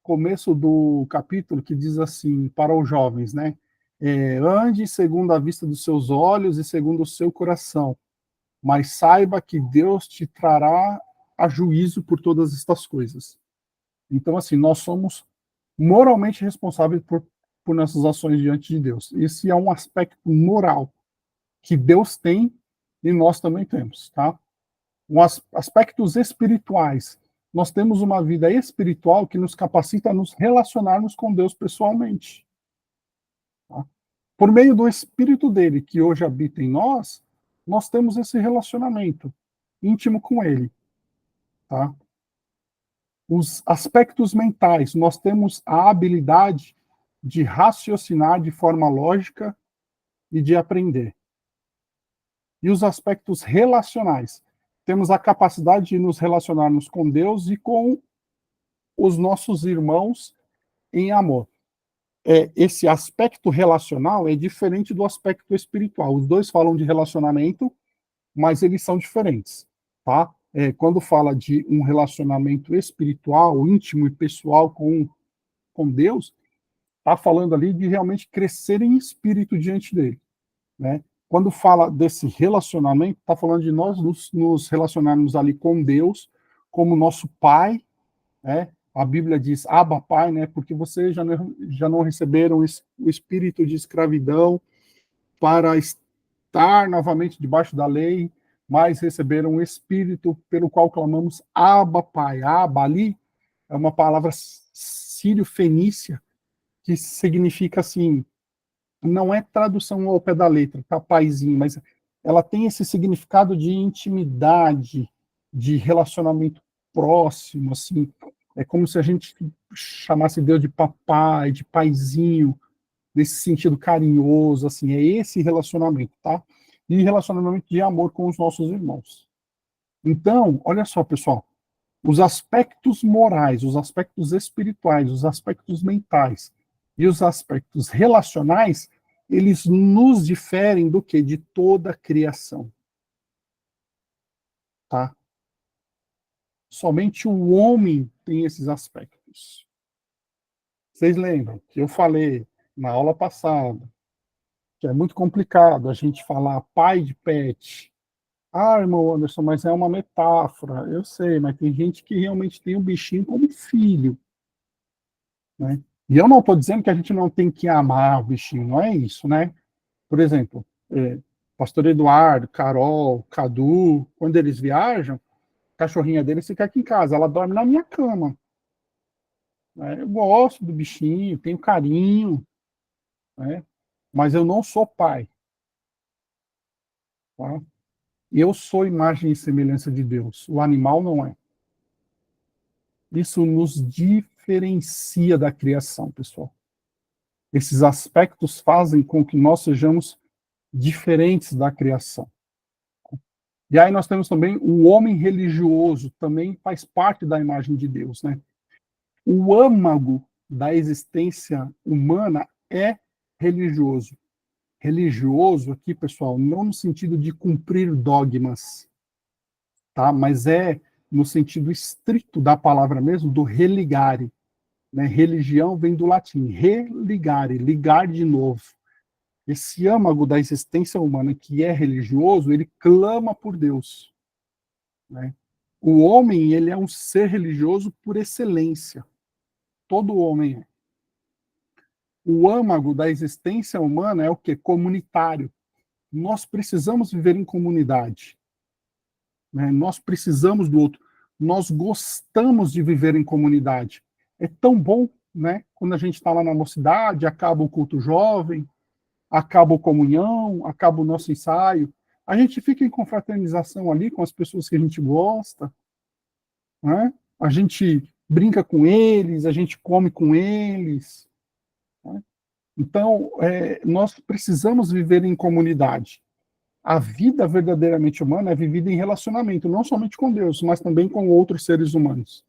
começo do capítulo, que diz assim, para os jovens, né? Ande segundo a vista dos seus olhos e segundo o seu coração, mas saiba que Deus te trará a juízo por todas estas coisas. Então, assim, nós somos moralmente responsáveis por nossas ações diante de Deus. Esse é um aspecto moral que Deus tem e nós também temos, tá? Aspectos espirituais. Nós temos uma vida espiritual que nos capacita a nos relacionarmos com Deus pessoalmente. Tá? Por meio do Espírito dele, que hoje habita em nós, nós temos esse relacionamento íntimo com ele. Tá? Os aspectos mentais, nós temos a habilidade de raciocinar de forma lógica e de aprender. E os aspectos relacionais, temos a capacidade de nos relacionarmos com Deus e com os nossos irmãos em amor. Esse aspecto relacional é diferente do aspecto espiritual. Os dois falam de relacionamento, mas eles são diferentes, tá? Quando fala de um relacionamento espiritual, íntimo e pessoal com Deus, está falando ali de realmente crescer em espírito diante dele, né? Quando fala desse relacionamento, está falando de nós nos relacionarmos ali com Deus, como nosso Pai, né? A Bíblia diz, Abba, Pai, né? Porque vocês já não receberam o espírito de escravidão para estar novamente debaixo da lei, mas receberam o espírito pelo qual clamamos Abba, Pai. Abba, ali, é uma palavra sírio-fenícia, que significa assim, não é tradução ao pé da letra, tá, paizinho, mas ela tem esse significado de intimidade, de relacionamento próximo, assim, é como se a gente chamasse Deus de papai, de paizinho, nesse sentido carinhoso, assim, é esse relacionamento, tá? E relacionamento de amor com os nossos irmãos. Então, olha só, pessoal, Os aspectos morais, os aspectos espirituais, os aspectos mentais e os aspectos relacionais, eles nos diferem do que? De toda a criação. Tá? Somente o homem tem esses aspectos. Vocês lembram que eu falei na aula passada que é muito complicado a gente falar pai de pet. Ah, irmão Anderson, mas é uma metáfora. Eu sei, mas tem gente que realmente tem o bichinho como filho. Né? E eu não estou dizendo que a gente não tem que amar o bichinho, não é isso, né? Por exemplo, Pastor Eduardo, Carol, Cadu, quando eles viajam, a cachorrinha deles fica aqui em casa, ela dorme na minha cama. Né? Eu gosto do bichinho, tenho carinho, né? Mas eu não sou pai. Tá? Eu sou imagem e semelhança de Deus, o animal não é. Isso nos diferencia da criação, pessoal. Esses aspectos fazem com que nós sejamos diferentes da criação. E aí nós temos também o homem religioso, também faz parte da imagem de Deus, né? O âmago da existência humana é religioso. Religioso aqui, pessoal, não no sentido de cumprir dogmas, tá? Mas é no sentido estrito da palavra mesmo, do religare. Né? Religião vem do latim, religare, ligar de novo. Esse âmago da existência humana que é religioso, ele clama por Deus. Né? O homem, ele é um ser religioso por excelência. Todo homem é. O âmago da existência humana é o quê? Comunitário. Nós precisamos viver em comunidade. Né? Nós precisamos do outro. Nós gostamos de viver em comunidade. É tão bom, né? Quando a gente está lá na mocidade, acaba o culto jovem, acaba a comunhão, acaba o nosso ensaio. A gente fica em confraternização ali com as pessoas que a gente gosta. Né? A gente brinca com eles, a gente come com eles. Né? Então, nós precisamos viver em comunidade. A vida verdadeiramente humana é vivida em relacionamento, não somente com Deus, mas também com outros seres humanos.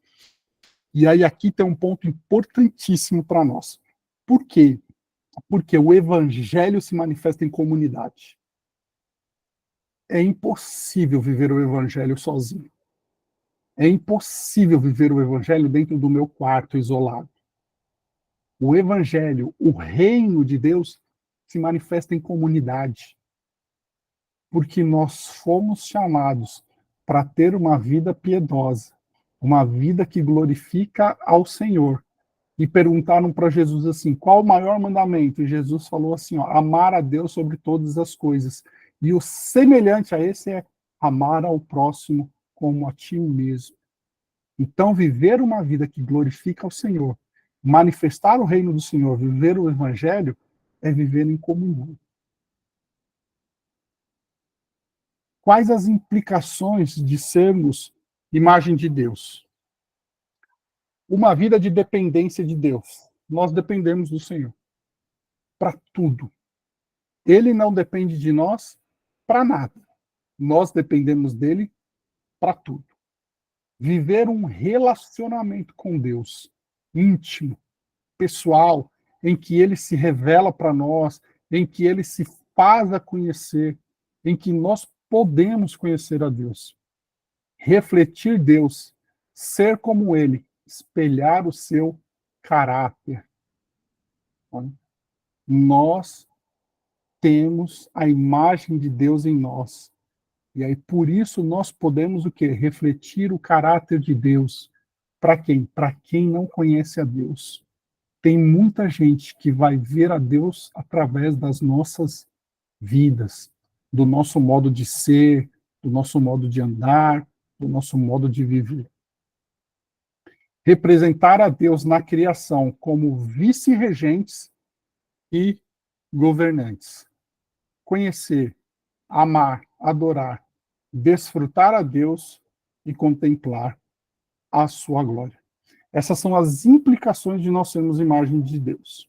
E aí aqui tem um ponto importantíssimo para nós. Por quê? Porque o evangelho se manifesta em comunidade. É impossível viver o evangelho sozinho. É impossível viver o evangelho dentro do meu quarto, isolado. O evangelho, o reino de Deus, se manifesta em comunidade. Porque nós fomos chamados para ter uma vida piedosa, uma vida que glorifica ao Senhor. E perguntaram para Jesus assim, qual o maior mandamento? E Jesus falou assim, ó, amar a Deus sobre todas as coisas. E o semelhante a esse é amar ao próximo como a ti mesmo. Então, viver uma vida que glorifica ao Senhor, manifestar o reino do Senhor, viver o evangelho, é viver em comunhão. Quais as implicações de sermos imagem de Deus? Uma vida de dependência de Deus. Nós dependemos do Senhor para tudo. Ele não depende de nós para nada. Nós dependemos dele para tudo. Viver um relacionamento com Deus íntimo, pessoal, em que ele se revela para nós, em que ele se faz a conhecer, em que nós podemos conhecer a Deus. Refletir Deus, ser como ele, espelhar o seu caráter. Nós temos a imagem de Deus em nós. E aí, por isso, nós podemos o quê? Refletir o caráter de Deus. Para quem? Para quem não conhece a Deus. Tem muita gente que vai ver a Deus através das nossas vidas, do nosso modo de ser, do nosso modo de andar, do nosso modo de viver. Representar a Deus na criação como vice-regentes e governantes. Conhecer, amar, adorar, desfrutar a Deus e contemplar a sua glória. Essas são as implicações de nós sermos imagem de Deus.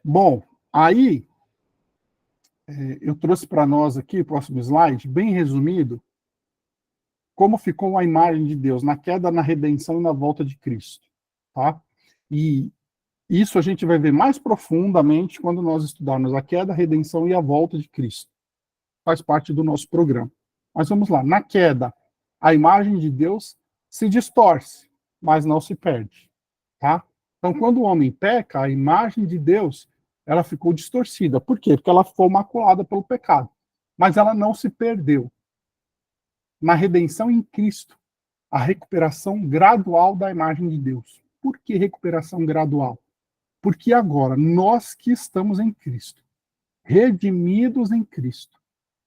Bom, aí eu trouxe para nós aqui, o próximo slide, bem resumido, como ficou a imagem de Deus na queda, na redenção e na volta de Cristo, tá? E isso a gente vai ver mais profundamente quando nós estudarmos a queda, a redenção e a volta de Cristo. Faz parte do nosso programa. Mas vamos lá. Na queda, a imagem de Deus se distorce, mas não se perde, tá? Então, quando o homem peca, a imagem de Deus, ela ficou distorcida. Por quê? Porque ela foi maculada pelo pecado. Mas ela não se perdeu. Na redenção em Cristo, a recuperação gradual da imagem de Deus. Por que recuperação gradual? Porque agora, nós que estamos em Cristo, redimidos em Cristo,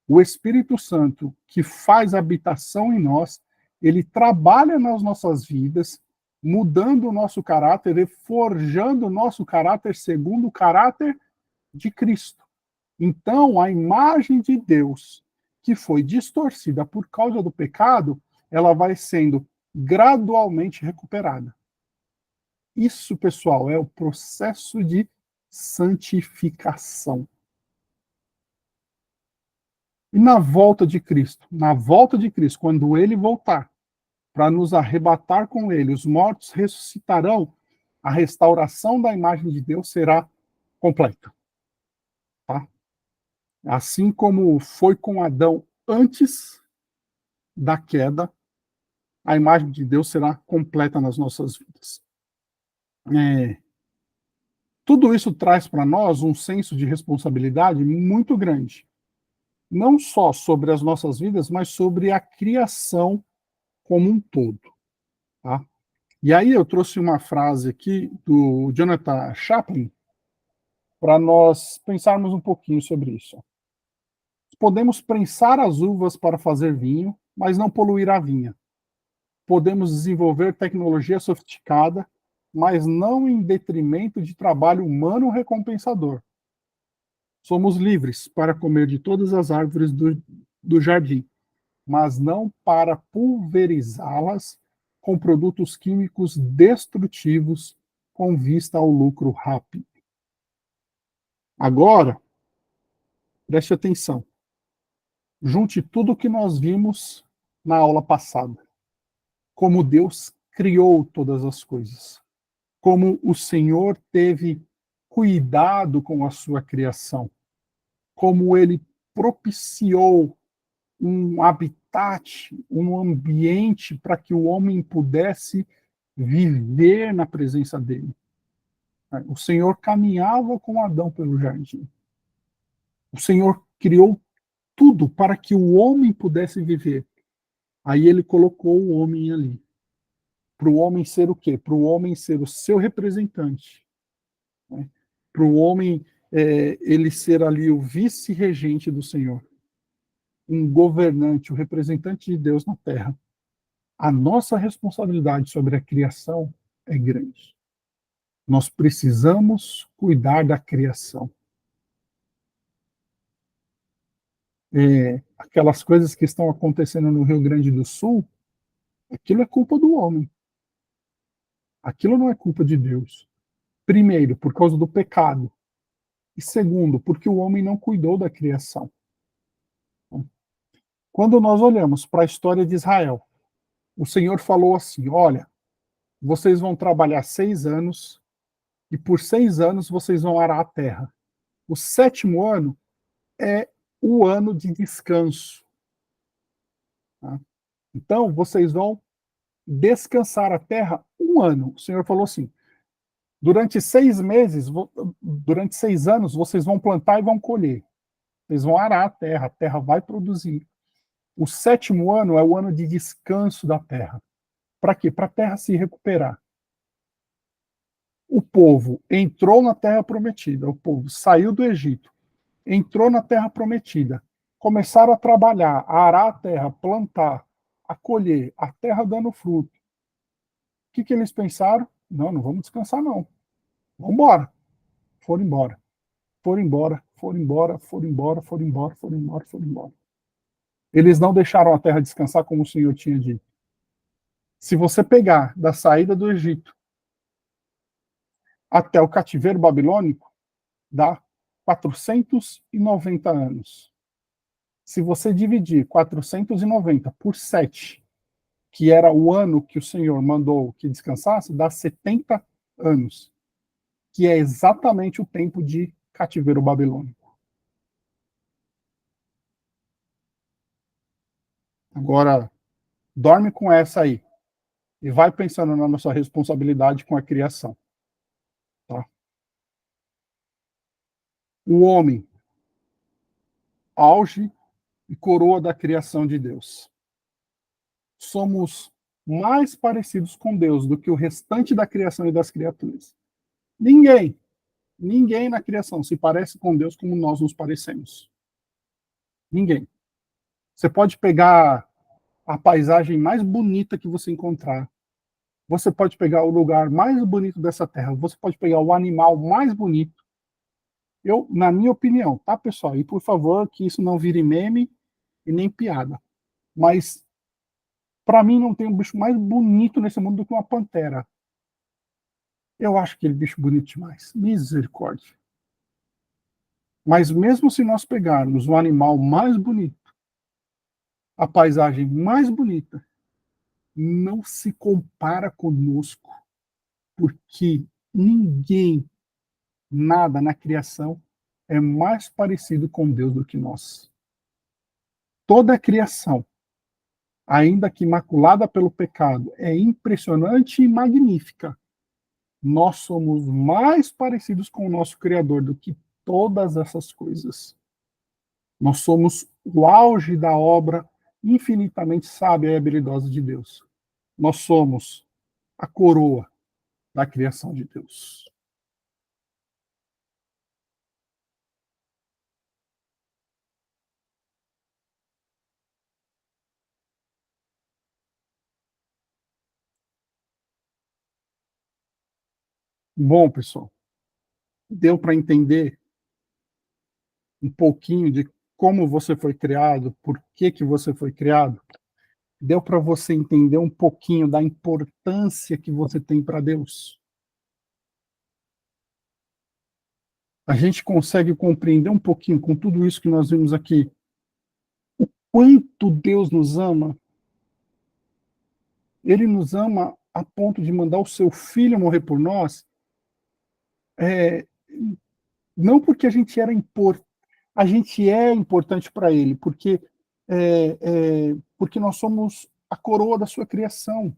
o Espírito Santo, que faz habitação em nós, ele trabalha nas nossas vidas, mudando o nosso caráter e forjando o nosso caráter segundo o caráter de Cristo. Então, a imagem de Deus, que foi distorcida por causa do pecado, ela vai sendo gradualmente recuperada. Isso, pessoal, é o processo de santificação. E na volta de Cristo? Na volta de Cristo, quando ele voltar para nos arrebatar com ele, os mortos ressuscitarão, a restauração da imagem de Deus será completa. Tá? Assim como foi com Adão antes da queda, a imagem de Deus será completa nas nossas vidas. Tudo isso traz para nós um senso de responsabilidade muito grande. Não só sobre as nossas vidas, mas sobre a criação como um todo. Tá? E aí eu trouxe uma frase aqui do Jonathan Chaplin para nós pensarmos um pouquinho sobre isso. Podemos prensar as uvas para fazer vinho, mas não poluir a vinha. Podemos desenvolver tecnologia sofisticada, mas não em detrimento de trabalho humano recompensador. Somos livres para comer de todas as árvores do jardim, mas não para pulverizá-las com produtos químicos destrutivos com vista ao lucro rápido. Agora, preste atenção. Junte tudo o que nós vimos na aula passada. Como Deus criou todas as coisas. Como o Senhor teve cuidado com a sua criação. Como ele propiciou um habitat, um ambiente para que o homem pudesse viver na presença dele. O Senhor caminhava com Adão pelo jardim. O Senhor criou tudo para que o homem pudesse viver. Aí ele colocou o homem ali. Para o homem ser o quê? Para o homem ser o seu representante. Né? Para o homem, ele ser ali o vice-regente do Senhor. Um governante, o representante de Deus na terra. A nossa responsabilidade sobre a criação é grande. Nós precisamos cuidar da criação. Aquelas coisas que estão acontecendo no Rio Grande do Sul, aquilo é culpa do homem. Aquilo não é culpa de Deus. Primeiro, por causa do pecado. E segundo, porque o homem não cuidou da criação. Quando nós olhamos para a história de Israel, o Senhor falou assim, olha, vocês vão trabalhar 6 anos e por 6 anos vocês vão arar a terra. O 7º ano é o ano de descanso. Tá? Então, vocês vão descansar a terra 1 ano. O Senhor falou assim, durante 6 meses, durante 6 anos, vocês vão plantar e vão colher. Vocês vão arar a terra vai produzir. O 7º ano é o ano de descanso da terra. Para quê? Para a terra se recuperar. O povo entrou na terra prometida, o povo saiu do Egito, entrou na terra prometida, começaram a trabalhar, a arar a terra, plantar, a colher, a terra dando fruto. O que eles pensaram? Não vamos descansar não. Vamos embora. Foram embora. Foram embora, foram embora, foram embora, foram embora, foram embora, foram embora. Eles não deixaram a terra descansar como o Senhor tinha dito. Se você pegar da saída do Egito até o cativeiro babilônico, dá 490 anos. Se você dividir 490 por 7, que era o ano que o Senhor mandou que descansasse, dá 70 anos, que é exatamente o tempo de cativeiro babilônico. Agora, dorme com essa aí e vai pensando na nossa responsabilidade com a criação. Tá? O homem, auge e coroa da criação de Deus. Somos mais parecidos com Deus do que o restante da criação e das criaturas. Ninguém na criação se parece com Deus como nós nos parecemos. Ninguém. Você pode pegar a paisagem mais bonita que você encontrar. Você pode pegar o lugar mais bonito dessa terra. Você pode pegar o animal mais bonito. Eu, na minha opinião, tá, pessoal? E por favor, que isso não vire meme e nem piada. Mas para mim não tem um bicho mais bonito nesse mundo do que uma pantera. Eu acho aquele bicho bonito demais. Misericórdia. Mas mesmo se nós pegarmos o animal mais bonito, a paisagem mais bonita, não se compara conosco, porque ninguém, nada na criação é mais parecido com Deus do que nós. Toda a criação, ainda que maculada pelo pecado, é impressionante e magnífica. Nós somos mais parecidos com o nosso Criador do que todas essas coisas. Nós somos o auge da obra infinitamente sábia e habilidosa de Deus. Nós somos a coroa da criação de Deus. Bom, pessoal, deu para entender um pouquinho de como você foi criado, por que que você foi criado? Deu para você entender um pouquinho da importância que você tem para Deus? A gente consegue compreender um pouquinho com tudo isso que nós vimos aqui, o quanto Deus nos ama? Ele nos ama a ponto de mandar o seu filho morrer por nós, é, não porque a gente é importante para ele, porque nós somos a coroa da sua criação.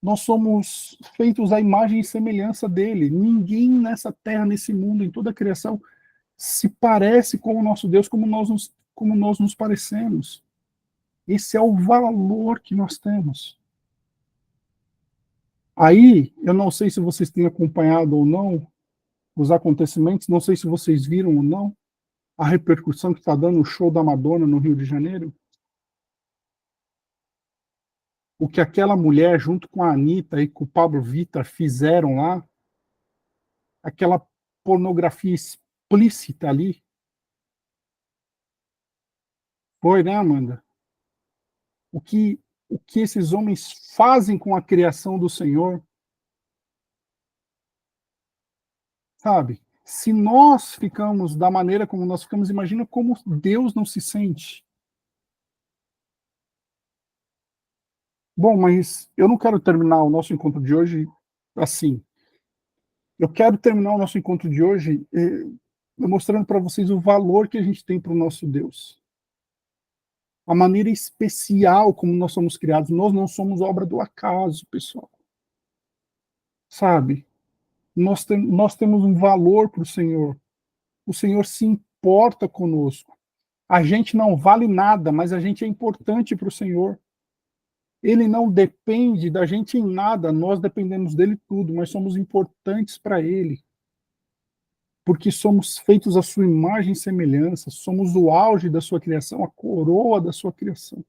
Nós somos feitos à imagem e semelhança dele. Ninguém nessa terra, nesse mundo, em toda a criação, se parece com o nosso Deus como nós nos parecemos. Esse é o valor que nós temos. Aí, eu não sei se vocês têm acompanhado ou não os acontecimentos, não sei se vocês viram ou não a repercussão que está dando o show da Madonna no Rio de Janeiro. O que aquela mulher, junto com a Anitta e com o Pablo Vittar, fizeram lá, aquela pornografia explícita ali. Foi, né, Amanda? O que, o que esses homens fazem com a criação do Senhor, sabe? Se nós ficamos da maneira como nós ficamos, imagina como Deus não se sente. Bom, mas eu não quero terminar o nosso encontro de hoje assim. Eu quero terminar o nosso encontro de hoje mostrando para vocês o valor que a gente tem para o nosso Deus. A maneira especial como nós somos criados. Nós não somos obra do acaso, pessoal. Sabe? Nós temos um valor para o Senhor. O Senhor se importa conosco. A gente não vale nada, mas a gente é importante para o Senhor. Ele não depende da gente em nada, nós dependemos dele tudo, mas somos importantes para ele. Porque somos feitos à sua imagem e semelhança, somos o auge da sua criação, a coroa da sua criação.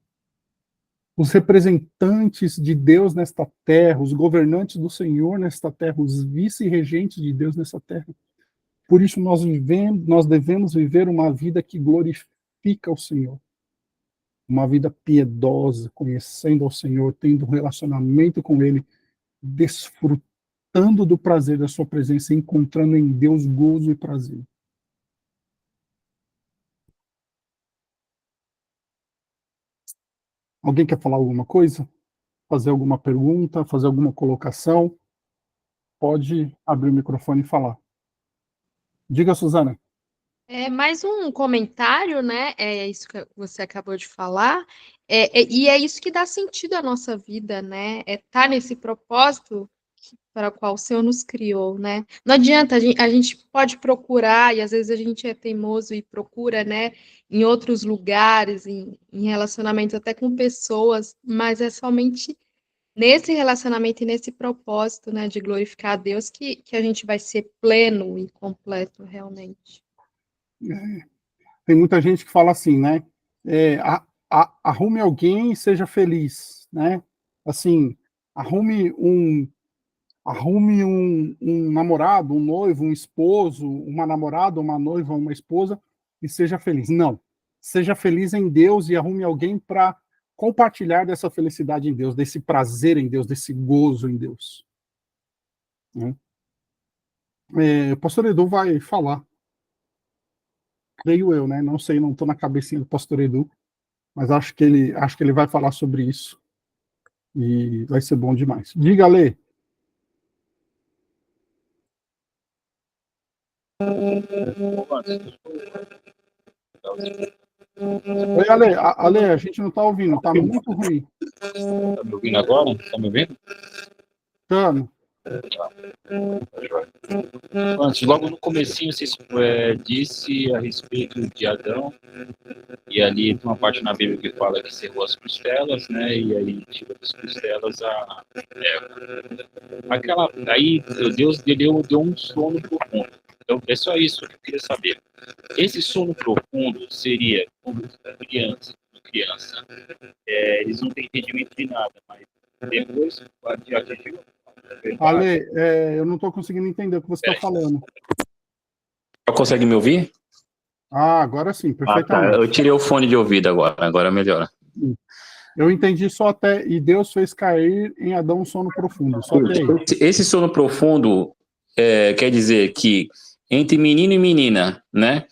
Os representantes de Deus nesta terra, os governantes do Senhor nesta terra, os vice-regentes de Deus nessa terra. Por isso nós devemos viver uma vida que glorifica o Senhor. Uma vida piedosa, conhecendo ao Senhor, tendo um relacionamento com Ele, desfrutando do prazer da sua presença, encontrando em Deus gozo e prazer. Alguém quer falar alguma coisa? Fazer alguma pergunta? Fazer alguma colocação? Pode abrir o microfone e falar. Diga, Suzana. É mais um comentário, né? É isso que você acabou de falar. E é isso que dá sentido à nossa vida, né? É estar nesse propósito para o qual o Senhor nos criou, né? Não adianta, a gente pode procurar, e às vezes a gente é teimoso e procura, né, em outros lugares, em relacionamentos até com pessoas, mas é somente nesse relacionamento e nesse propósito, né, de glorificar a Deus que a gente vai ser pleno e completo realmente. Tem muita gente que fala assim, né? Arrume alguém e seja feliz, né? Assim, arrume um namorado, um noivo, um esposo, uma namorada, uma noiva, uma esposa e seja feliz. Não. Seja feliz em Deus e arrume alguém para compartilhar dessa felicidade em Deus, desse prazer em Deus, desse gozo em Deus. Né? O pastor Edu vai falar. Creio eu, né? Não sei, não estou na cabecinha do pastor Edu, mas acho que ele vai falar sobre isso e vai ser bom demais. Diga, Lê. Oi, Ale, a gente não está ouvindo, está muito ruim. Tá me ouvindo agora? Tá me ouvindo? Tano. Antes, logo no comecinho, você disse a respeito de Adão, e ali tem uma parte na Bíblia que fala que cerrou as costelas, né, e aí tirou das costelas a Eva. Aí Deus deu um sono profundo. Então, é só isso que eu queria saber. Esse sono profundo seria, quando criança, eles não têm entendimento de nada, mas depois de atingir. Ale, eu não estou conseguindo entender o que você está falando. Consegue me ouvir? Ah, agora sim, Tá. perfeitamente. Eu tirei o fone de ouvido agora melhora. Eu entendi só até, e Deus fez cair em Adão um sono profundo, só até aí. Esse sono profundo quer dizer que entre menino e menina, né,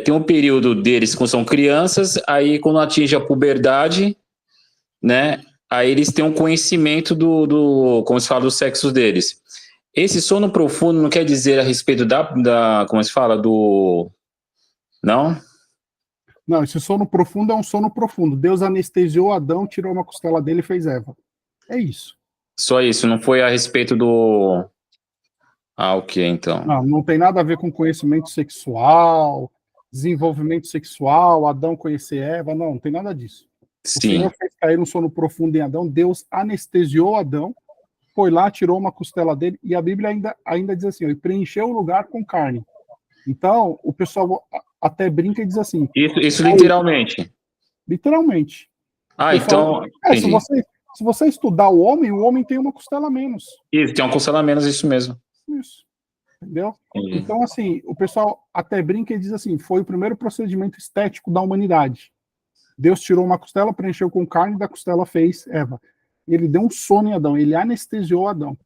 tem um período deles quando são crianças, aí quando atinge a puberdade, né, aí eles têm um conhecimento como se fala, do sexo deles. Esse sono profundo não quer dizer a respeito como se fala, Não? Não, esse sono profundo é um sono profundo. Deus anestesiou Adão, tirou uma costela dele e fez Eva. É isso. Só isso, não foi a respeito do... Ah, ok, então. Não tem nada a ver com conhecimento sexual, desenvolvimento sexual, Adão conhecer Eva, não tem nada disso. O Sim. Senhor fez cair um sono profundo em Adão, Deus anestesiou Adão, foi lá, tirou uma costela dele, e a Bíblia ainda diz assim, ó, e preencheu o lugar com carne. Então, o pessoal até brinca e diz assim... Isso literalmente. Literalmente. Ah, então... Se você estudar o homem tem uma costela a menos. Isso, tem uma costela a menos, isso mesmo. Isso. Entendeu? Então, assim, o pessoal até brinca e diz assim, foi o primeiro procedimento estético da humanidade. Deus tirou uma costela, preencheu com carne, e da costela fez Eva. Ele deu um sono em Adão, ele anestesiou Adão.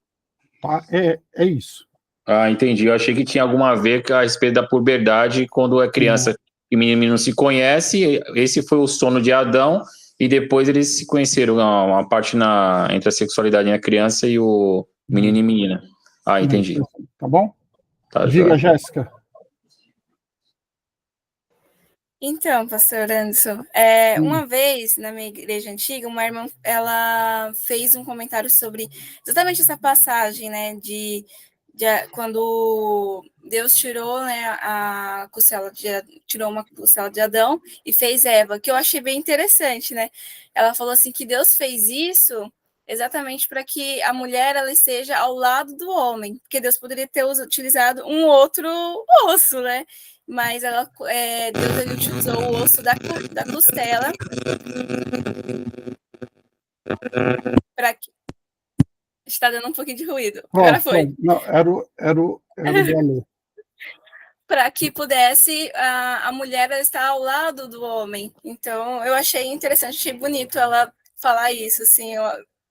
Tá? É isso. Ah, entendi. Eu achei que tinha alguma a ver com a respeito da puberdade, quando é criança e menino não se conhece. Esse foi o sono de Adão, e depois eles se conheceram, uma parte entre a sexualidade na criança e o menino e menina. Ah, entendi. Tá bom? Tá, diga, Jéssica. Então, pastor Anderson, uma vez na minha igreja antiga, uma irmã, ela fez um comentário sobre exatamente essa passagem, né, de quando Deus tirou, né, tirou uma costela de Adão e fez Eva, que eu achei bem interessante, né? Ela falou assim que Deus fez isso exatamente para que a mulher ela esteja ao lado do homem, porque Deus poderia ter utilizado um outro osso, né? Mas Deus ele utilizou o osso da costela para que... Está dando um pouquinho de ruído. Agora foi. Não, era o valor. Para que pudesse a mulher estar ao lado do homem. Então, eu achei interessante, achei bonito ela falar isso. Assim,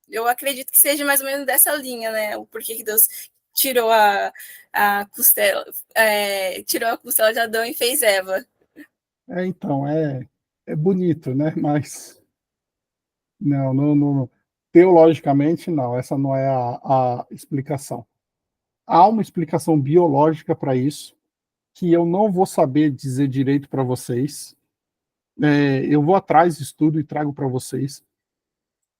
eu acredito que seja mais ou menos dessa linha, né? O porquê que Deus tirou a costela, tirou a costela de Adão e fez Eva. Então, é bonito, né? Mas Não, não, não. Teologicamente, não. Essa não é a explicação. Há uma explicação biológica para isso, que eu não vou saber dizer direito para vocês. Eu vou atrás, estudo e trago para vocês.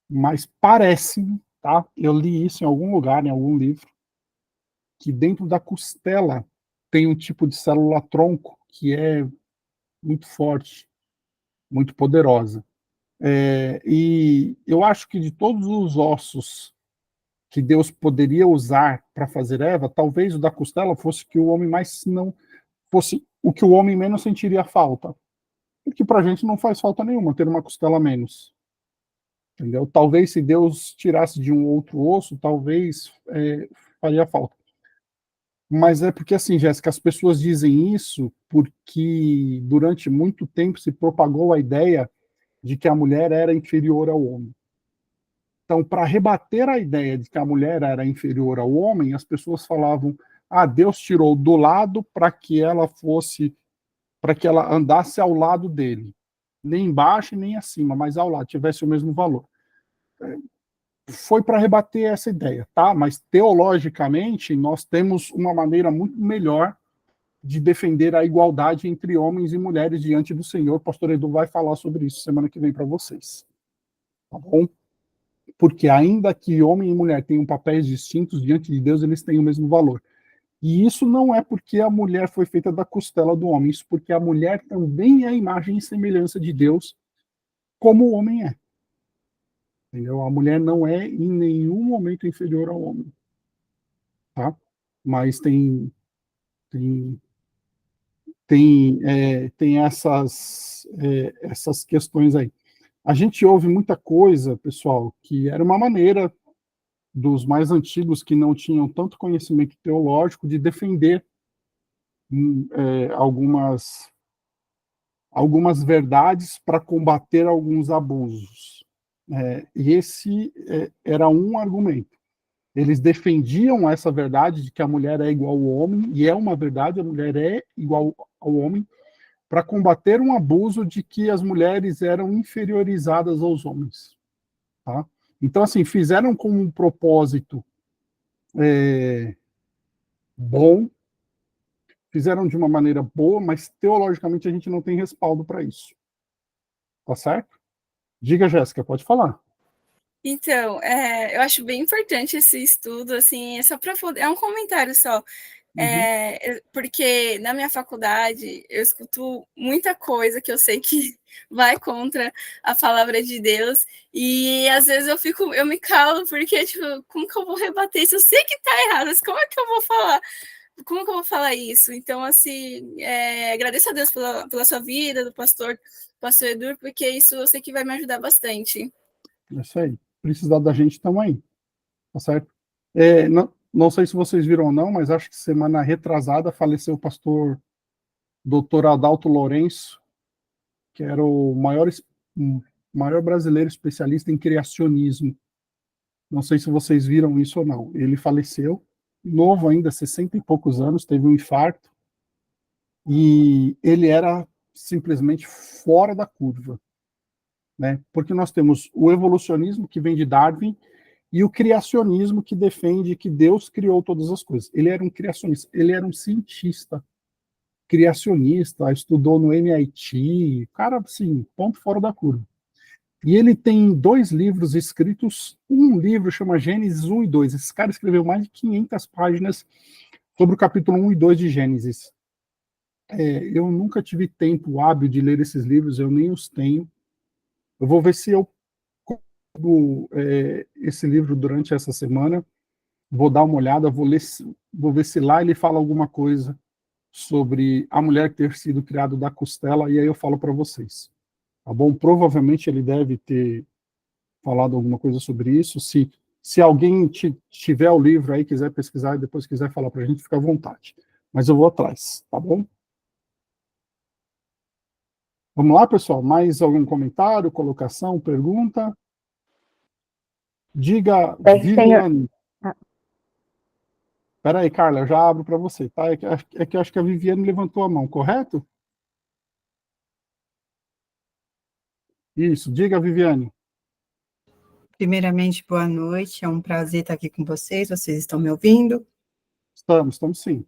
Mas parece-me, tá? Eu li isso em algum lugar, em algum livro, que dentro da costela tem um tipo de célula-tronco que é muito forte, muito poderosa. E eu acho que de todos os ossos que Deus poderia usar para fazer Eva, talvez o da costela fosse que o homem mais não fosse o que o homem menos sentiria falta, porque para a gente não faz falta nenhuma ter uma costela a menos, entendeu? Talvez se Deus tirasse de um outro osso, talvez faria falta. Mas é porque assim, Jéssica, as pessoas dizem isso porque durante muito tempo se propagou a ideia de que a mulher era inferior ao homem. Então, para rebater a ideia de que a mulher era inferior ao homem, as pessoas falavam: ah, Deus tirou do lado para que ela andasse ao lado dele, nem embaixo nem acima, mas ao lado, tivesse o mesmo valor. Foi para rebater essa ideia, tá? Mas teologicamente nós temos uma maneira muito melhor de defender a igualdade entre homens e mulheres diante do Senhor. O pastor Edu vai falar sobre isso semana que vem para vocês, tá bom? Porque ainda que homem e mulher tenham papéis distintos diante de Deus, eles têm o mesmo valor. E isso não é porque a mulher foi feita da costela do homem, isso porque a mulher também é a imagem e semelhança de Deus, como o homem é. Entendeu? A mulher não é em nenhum momento inferior ao homem, tá? Mas tem, tem essas questões aí. A gente ouve muita coisa, pessoal, que era uma maneira dos mais antigos que não tinham tanto conhecimento teológico de defender algumas verdades para combater alguns abusos. E esse era um argumento. Eles defendiam essa verdade de que a mulher é igual ao homem, e é uma verdade, a mulher é igual ao homem, para combater um abuso de que as mulheres eram inferiorizadas aos homens. Tá? Então, assim, fizeram com um propósito bom, fizeram de uma maneira boa, mas teologicamente a gente não tem respaldo para isso. Tá certo? Diga, Jéssica, pode falar. Então, eu acho bem importante esse estudo, assim, é um comentário só, porque na minha faculdade eu escuto muita coisa que eu sei que vai contra a palavra de Deus, e às vezes eu me calo, porque, tipo, como que eu vou rebater isso? Eu sei que tá errado, mas como é que eu vou falar? Como que eu vou falar isso? Então, assim, agradeço a Deus pela sua vida, do pastor Edu, porque isso eu sei que vai me ajudar bastante. É isso aí. Precisar da gente, estamos aí. Tá certo? Não sei se vocês viram ou não, mas acho que semana retrasada faleceu o pastor Dr. Adalto Lourenço, que era o maior brasileiro especialista em criacionismo. Não sei se vocês viram isso ou não. Ele faleceu, novo ainda, 60 e poucos anos, teve um infarto, e ele era simplesmente fora da curva, né? Porque nós temos o evolucionismo, que vem de Darwin, e o criacionismo, que defende que Deus criou todas as coisas. Ele era um criacionista, ele era um cientista, criacionista, estudou no MIT, cara, assim, ponto fora da curva. E ele tem 2 livros escritos, um livro chama Gênesis 1 e 2. Esse cara escreveu mais de 500 páginas sobre o capítulo 1 e 2 de Gênesis. Eu nunca tive tempo hábil de ler esses livros, eu nem os tenho. Eu vou ver se eu compro esse livro durante essa semana, vou dar uma olhada, vou ver se lá ele fala alguma coisa sobre a mulher ter sido criada da costela, e aí eu falo para vocês. Tá bom? Provavelmente ele deve ter falado alguma coisa sobre isso. Se alguém tiver o livro aí, quiser pesquisar e depois quiser falar para a gente, fica à vontade. Mas eu vou atrás, tá bom? Vamos lá, pessoal? Mais algum comentário, colocação, pergunta? Diga, Viviane. Espera aí, Carla, eu já abro para você, tá? É que eu acho que a Viviane levantou a mão, correto? Isso, diga, Viviane. Primeiramente, boa noite, é um prazer estar aqui com vocês estão me ouvindo? Estamos sim.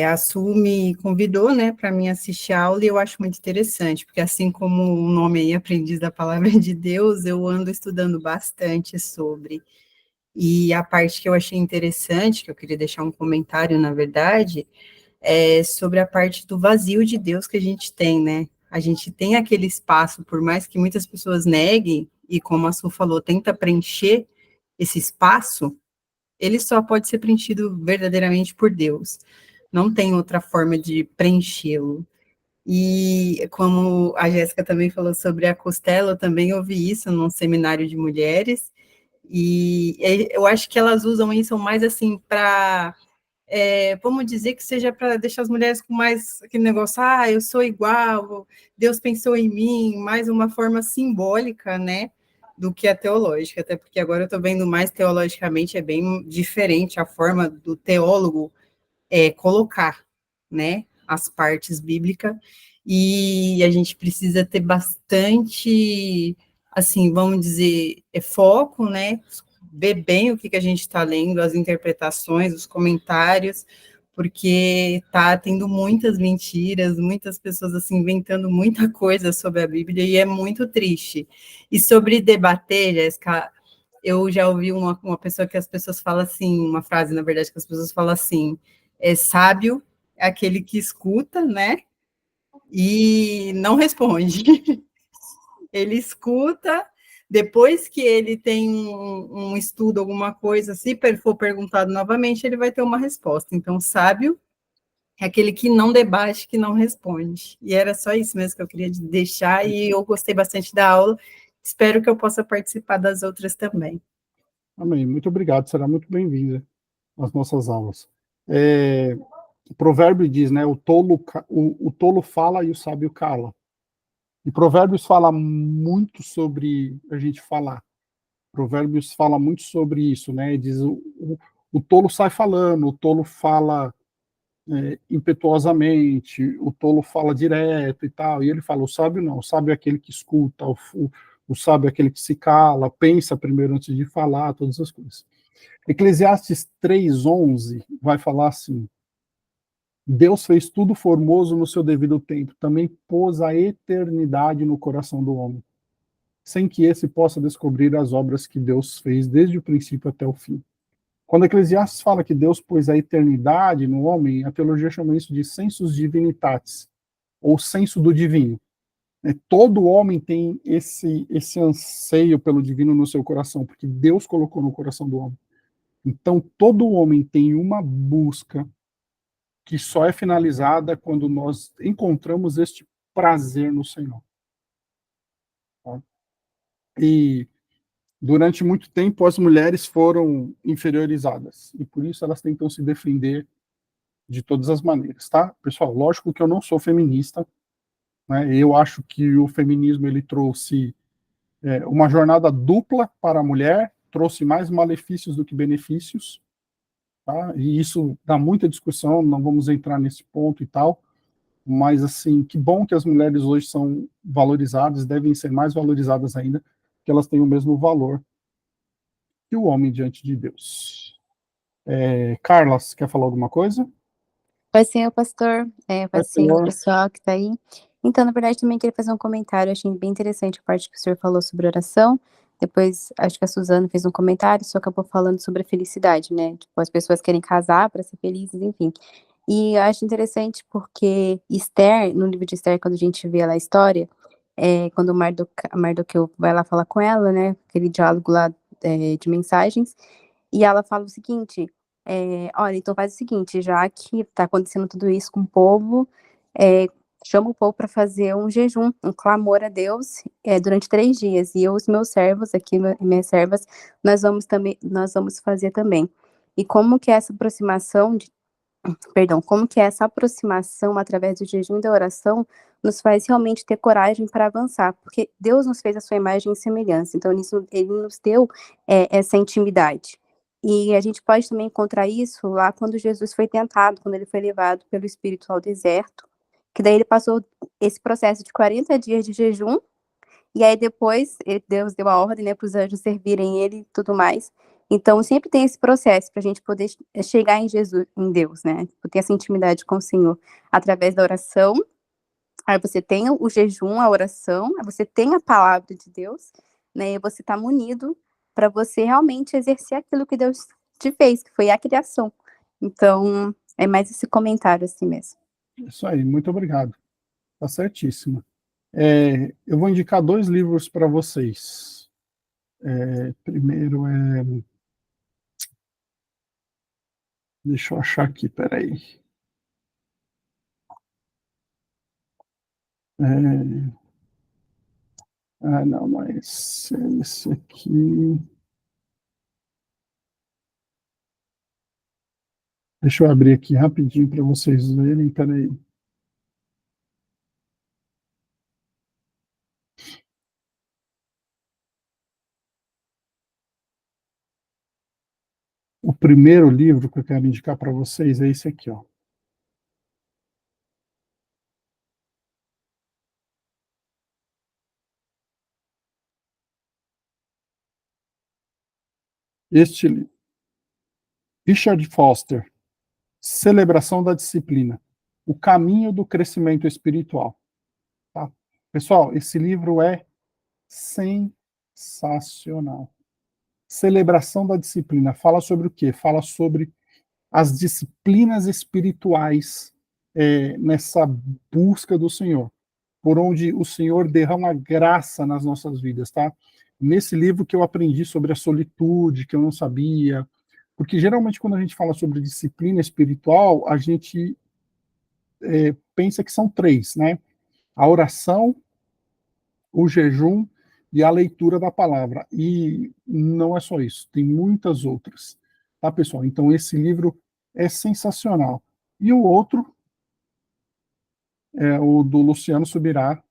A Su me convidou, né, para mim assistir a aula e eu acho muito interessante, porque assim como o nome aí, Aprendiz da Palavra de Deus, eu ando estudando bastante sobre. E a parte que eu achei interessante, que eu queria deixar um comentário, na verdade, é sobre a parte do vazio de Deus que a gente tem, né? A gente tem aquele espaço, por mais que muitas pessoas neguem, e como a Su falou, tenta preencher esse espaço, ele só pode ser preenchido verdadeiramente por Deus. Não tem outra forma de preenchê-lo. E como a Jéssica também falou sobre a costela, eu também ouvi isso num seminário de mulheres, e eu acho que elas usam isso mais assim para, vamos dizer que seja para deixar as mulheres com mais aquele negócio, eu sou igual, Deus pensou em mim, mais uma forma simbólica, né, do que a teológica, até porque agora eu estou vendo mais teologicamente, é bem diferente a forma do teólogo colocar, né, as partes bíblicas, e a gente precisa ter bastante, assim, vamos dizer, foco, né, ver bem o que a gente está lendo, as interpretações, os comentários, porque tá tendo muitas mentiras, muitas pessoas, assim, inventando muita coisa sobre a Bíblia, e é muito triste. E sobre debater, Jéssica, eu já ouvi uma pessoa que as pessoas falam assim, uma frase, na verdade, que as pessoas falam assim, sábio é aquele que escuta, né, e não responde. Ele escuta, depois que ele tem um estudo, alguma coisa, se for perguntado novamente, ele vai ter uma resposta. Então, sábio é aquele que não debate, que não responde. E era só isso mesmo que eu queria deixar, e eu gostei bastante da aula, espero que eu possa participar das outras também. Amém. Muito obrigado. Será muito bem-vinda às nossas aulas. O provérbio diz, né? O tolo fala e o sábio cala. E Provérbios fala muito sobre a gente falar. Provérbios fala muito sobre isso, né? Diz o tolo sai falando, o tolo fala impetuosamente, o tolo fala direto e tal. E ele fala: o sábio não, o sábio é aquele que escuta, o sábio é aquele que se cala, pensa primeiro antes de falar, todas as coisas. Eclesiastes 3:11 vai falar assim: Deus fez tudo formoso no seu devido tempo, também pôs a eternidade no coração do homem, sem que esse possa descobrir as obras que Deus fez desde o princípio até o fim. Quando Eclesiastes fala que Deus pôs a eternidade no homem, a teologia chama isso de sensus divinitatis, ou senso do divino. Todo homem tem esse anseio pelo divino no seu coração, porque Deus colocou no coração do homem. Então, todo homem tem uma busca que só é finalizada quando nós encontramos este prazer no Senhor. Tá? E durante muito tempo as mulheres foram inferiorizadas, e por isso elas tentam se defender de todas as maneiras, tá? Pessoal, lógico que eu não sou feminista, né? Eu acho que o feminismo ele trouxe uma jornada dupla para a mulher, trouxe mais malefícios do que benefícios, tá? E isso dá muita discussão, não vamos entrar nesse ponto e tal, mas assim, que bom que as mulheres hoje são valorizadas, devem ser mais valorizadas ainda, que elas têm o mesmo valor que o homem diante de Deus. Carla, você quer falar alguma coisa? Paz Senhor, pastor. Paz Senhor, pessoal que está aí. Então, na verdade, também queria fazer um comentário. Eu achei bem interessante a parte que o senhor falou sobre oração. Depois, acho que a Suzana fez um comentário, só acabou falando sobre a felicidade, né? Tipo, as pessoas querem casar para ser felizes, enfim. E eu acho interessante porque Esther, no livro de Esther, quando a gente vê lá a história, quando o Mardoqueu vai lá falar com ela, né? Aquele diálogo lá de mensagens, e ela fala o seguinte: olha, então faz o seguinte, já que está acontecendo tudo isso com o povo, chama o povo para fazer um jejum, um clamor a Deus durante 3 dias, e eu, os meus servos aqui, minhas servas, nós vamos fazer também. E como que essa aproximação através do jejum e da oração nos faz realmente ter coragem para avançar, porque Deus nos fez a sua imagem e semelhança, então ele nos deu essa intimidade. E a gente pode também encontrar isso lá quando Jesus foi tentado, quando ele foi levado pelo Espírito ao deserto, que daí ele passou esse processo de 40 dias de jejum E aí depois Deus deu a ordem, né, para os anjos servirem ele e tudo mais. Então sempre tem esse processo para a gente poder chegar em Jesus, em Deus, né? Ter essa intimidade com o Senhor através da oração. Aí você tem o jejum, a oração, aí você tem a palavra de Deus, né? E você está munido para você realmente exercer aquilo que Deus te fez, que foi a criação. Então, é mais esse comentário assim mesmo. Isso aí, muito obrigado. Tá certíssimo. Eu vou indicar 2 livros para vocês. Primeiro deixa eu achar aqui, peraí. Não, mas esse aqui. Deixa eu abrir aqui rapidinho para vocês verem, peraí. O primeiro livro que eu quero indicar para vocês é esse aqui, ó. Este livro. Richard Foster, Celebração da Disciplina, O Caminho do Crescimento Espiritual. Tá? Pessoal, esse livro é sensacional. Celebração da Disciplina. Fala sobre o quê? Fala sobre as disciplinas espirituais nessa busca do Senhor, por onde o Senhor derrama graça nas nossas vidas, tá? Nesse livro que eu aprendi sobre a solitude, que eu não sabia, porque geralmente quando a gente fala sobre disciplina espiritual, a gente pensa que são 3, né? A oração, o jejum e a leitura da palavra. E não é só isso, tem muitas outras, tá, pessoal? Então esse livro é sensacional. E o outro é o do Luciano Subirá,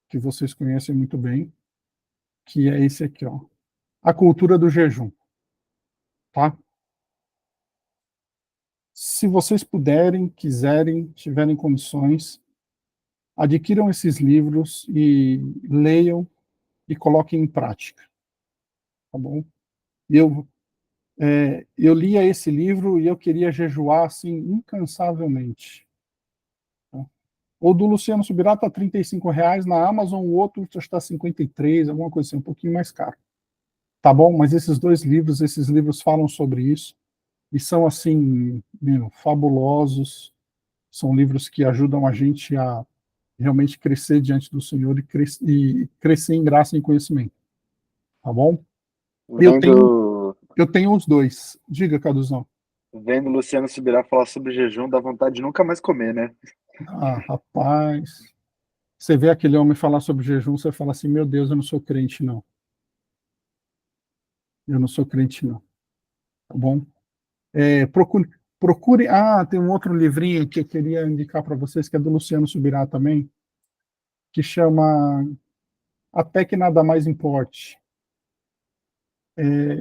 que vocês conhecem muito bem, que é esse aqui, ó. A Cultura do Jejum, tá? Se vocês puderem, quiserem, tiverem condições, adquiram esses livros e leiam e coloquem em prática, tá bom? Eu lia esse livro e eu queria jejuar assim incansavelmente. Tá? O do Luciano Subirá está R$ 35 na Amazon, o outro está 53, alguma coisa assim, um pouquinho mais caro. Tá bom? Mas esses livros falam sobre isso e são assim, fabulosos. São livros que ajudam a gente a realmente crescer diante do Senhor e crescer em graça e em conhecimento. Tá bom? Eu tenho os 2. Diga, Caduzão. Vendo o Luciano Subirá falar sobre jejum, dá vontade de nunca mais comer, né? Ah, rapaz. Você vê aquele homem falar sobre jejum, você fala assim, meu Deus, eu não sou crente, não. Eu não sou crente, não. Tá bom? Procure. Tem um outro livrinho que eu queria indicar para vocês, que é do Luciano Subirá também, que chama Até que Nada Mais Importe.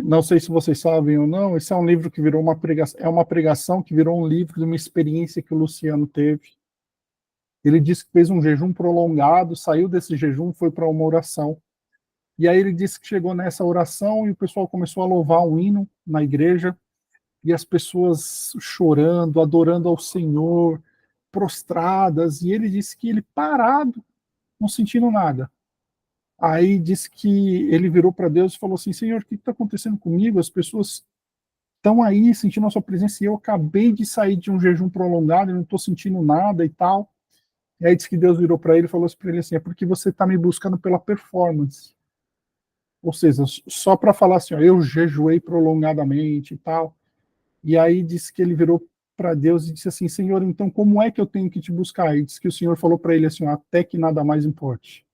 Não sei se vocês sabem ou não, esse é um livro que virou uma pregação, é uma pregação que virou um livro de uma experiência que o Luciano teve. Ele disse que fez um jejum prolongado, saiu desse jejum, foi para uma oração. E aí ele disse que chegou nessa oração e o pessoal começou a louvar um hino na igreja, e as pessoas chorando, adorando ao Senhor, prostradas, e ele disse que ele parado, não sentindo nada. Aí disse que ele virou para Deus e falou assim, Senhor, o que está acontecendo comigo? As pessoas estão aí sentindo a sua presença e eu acabei de sair de um jejum prolongado e não estou sentindo nada e tal. E aí disse que Deus virou para ele e falou assim para ele assim, é porque você está me buscando pela performance. Ou seja, só para falar assim, ó, eu jejuei prolongadamente e tal. E aí disse que ele virou para Deus e disse assim, Senhor, então como é que eu tenho que te buscar? E disse que o Senhor falou para ele assim, ó, até que nada mais importe.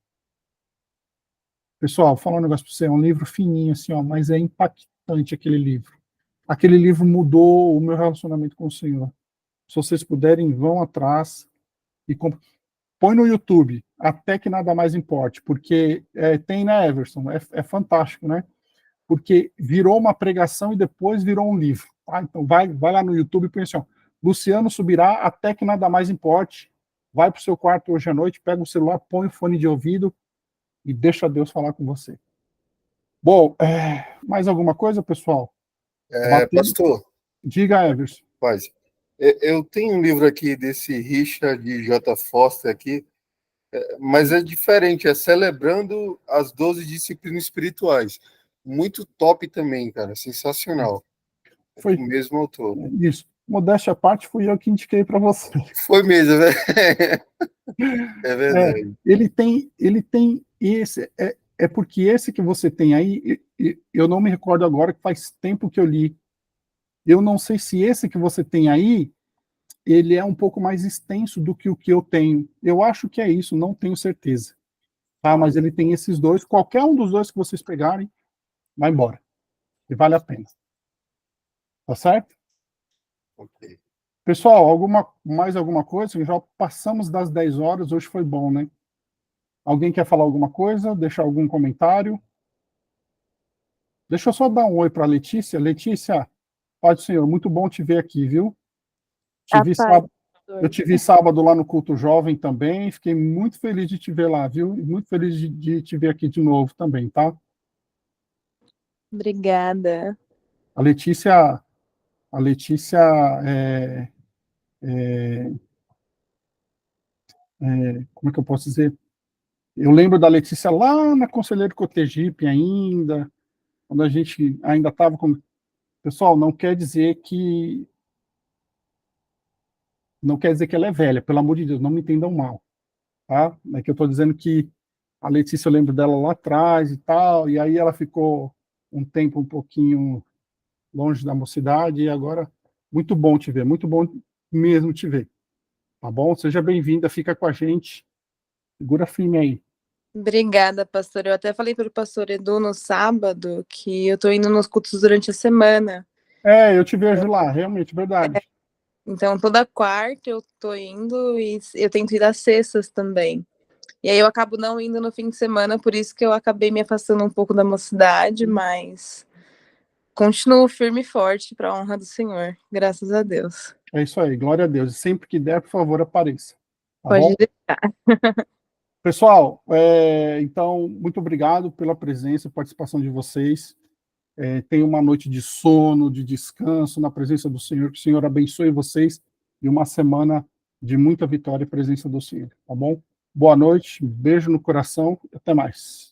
Pessoal, vou falar um negócio para você, é um livro fininho assim, ó, mas é impactante aquele livro. Aquele livro mudou o meu relacionamento com o Senhor. Se vocês puderem, vão atrás e põe no YouTube, até que nada mais importe, porque tem, né, Everson? É fantástico, né? Porque virou uma pregação e depois virou um livro. Tá? Então vai lá no YouTube e põe assim, ó, Luciano Subirá, até que nada mais importe. Vai para o seu quarto hoje à noite, pega o celular, põe o fone de ouvido e deixa Deus falar com você. Bom, mais alguma coisa, pessoal? Pastor, Diga, Everson. paz. Eu tenho um livro aqui desse Richard J. Foster aqui, mas é diferente, é Celebrando as 12 Disciplinas Espirituais. Muito top também, cara, sensacional. Foi O mesmo autor. isso. Modéstia à parte, fui eu que indiquei para você. Foi mesmo, né? É verdade. Ele tem esse, porque esse que você tem aí, eu não me recordo agora, que faz tempo que eu li. Eu não sei se esse que você tem aí, ele é um pouco mais extenso do que o que eu tenho. Eu acho que é isso, não tenho certeza. Tá? Mas ele tem esses dois, qualquer um dos dois que vocês pegarem, vai embora. E vale a pena. Tá certo? Ok. Pessoal, mais alguma coisa? Já passamos das 10 horas, hoje foi bom, né? Alguém quer falar alguma coisa? Deixar algum comentário? Deixa eu só dar um oi para a Letícia. Letícia, Pai do Senhor, muito bom te ver aqui, viu? Eu te vi sábado lá no Culto Jovem também, fiquei muito feliz de te ver lá, viu? E muito feliz de te ver aqui de novo também, tá? Obrigada. A Letícia como é que eu posso dizer? Eu lembro da Letícia lá na Conselheiro Cotegipe ainda, quando a gente ainda estava com... Pessoal, não quer dizer que ela é velha, pelo amor de Deus, não me entendam mal, tá? É que eu estou dizendo que a Letícia, eu lembro dela lá atrás e tal, e aí ela ficou um tempo um pouquinho longe da mocidade, e agora, muito bom te ver, muito bom mesmo te ver, tá bom? Seja bem-vinda, fica com a gente, segura firme aí. Obrigada, pastor. Eu até falei para o pastor Edu no sábado que eu estou indo nos cultos durante a semana. Eu te vejo lá, realmente, verdade. Então, toda quarta eu estou indo e eu tento ir às sextas também. E aí eu acabo não indo no fim de semana, por isso que eu acabei me afastando um pouco da mocidade, mas continuo firme e forte para a honra do Senhor, graças a Deus. É isso aí, glória a Deus. E sempre que der, por favor, apareça. Tá Pode bom? deixar. Pessoal, então, muito obrigado pela presença e participação de vocês. Tenham uma noite de sono, de descanso na presença do Senhor. Que o Senhor abençoe vocês e uma semana de muita vitória e presença do Senhor. Tá bom? Boa noite, beijo no coração e até mais.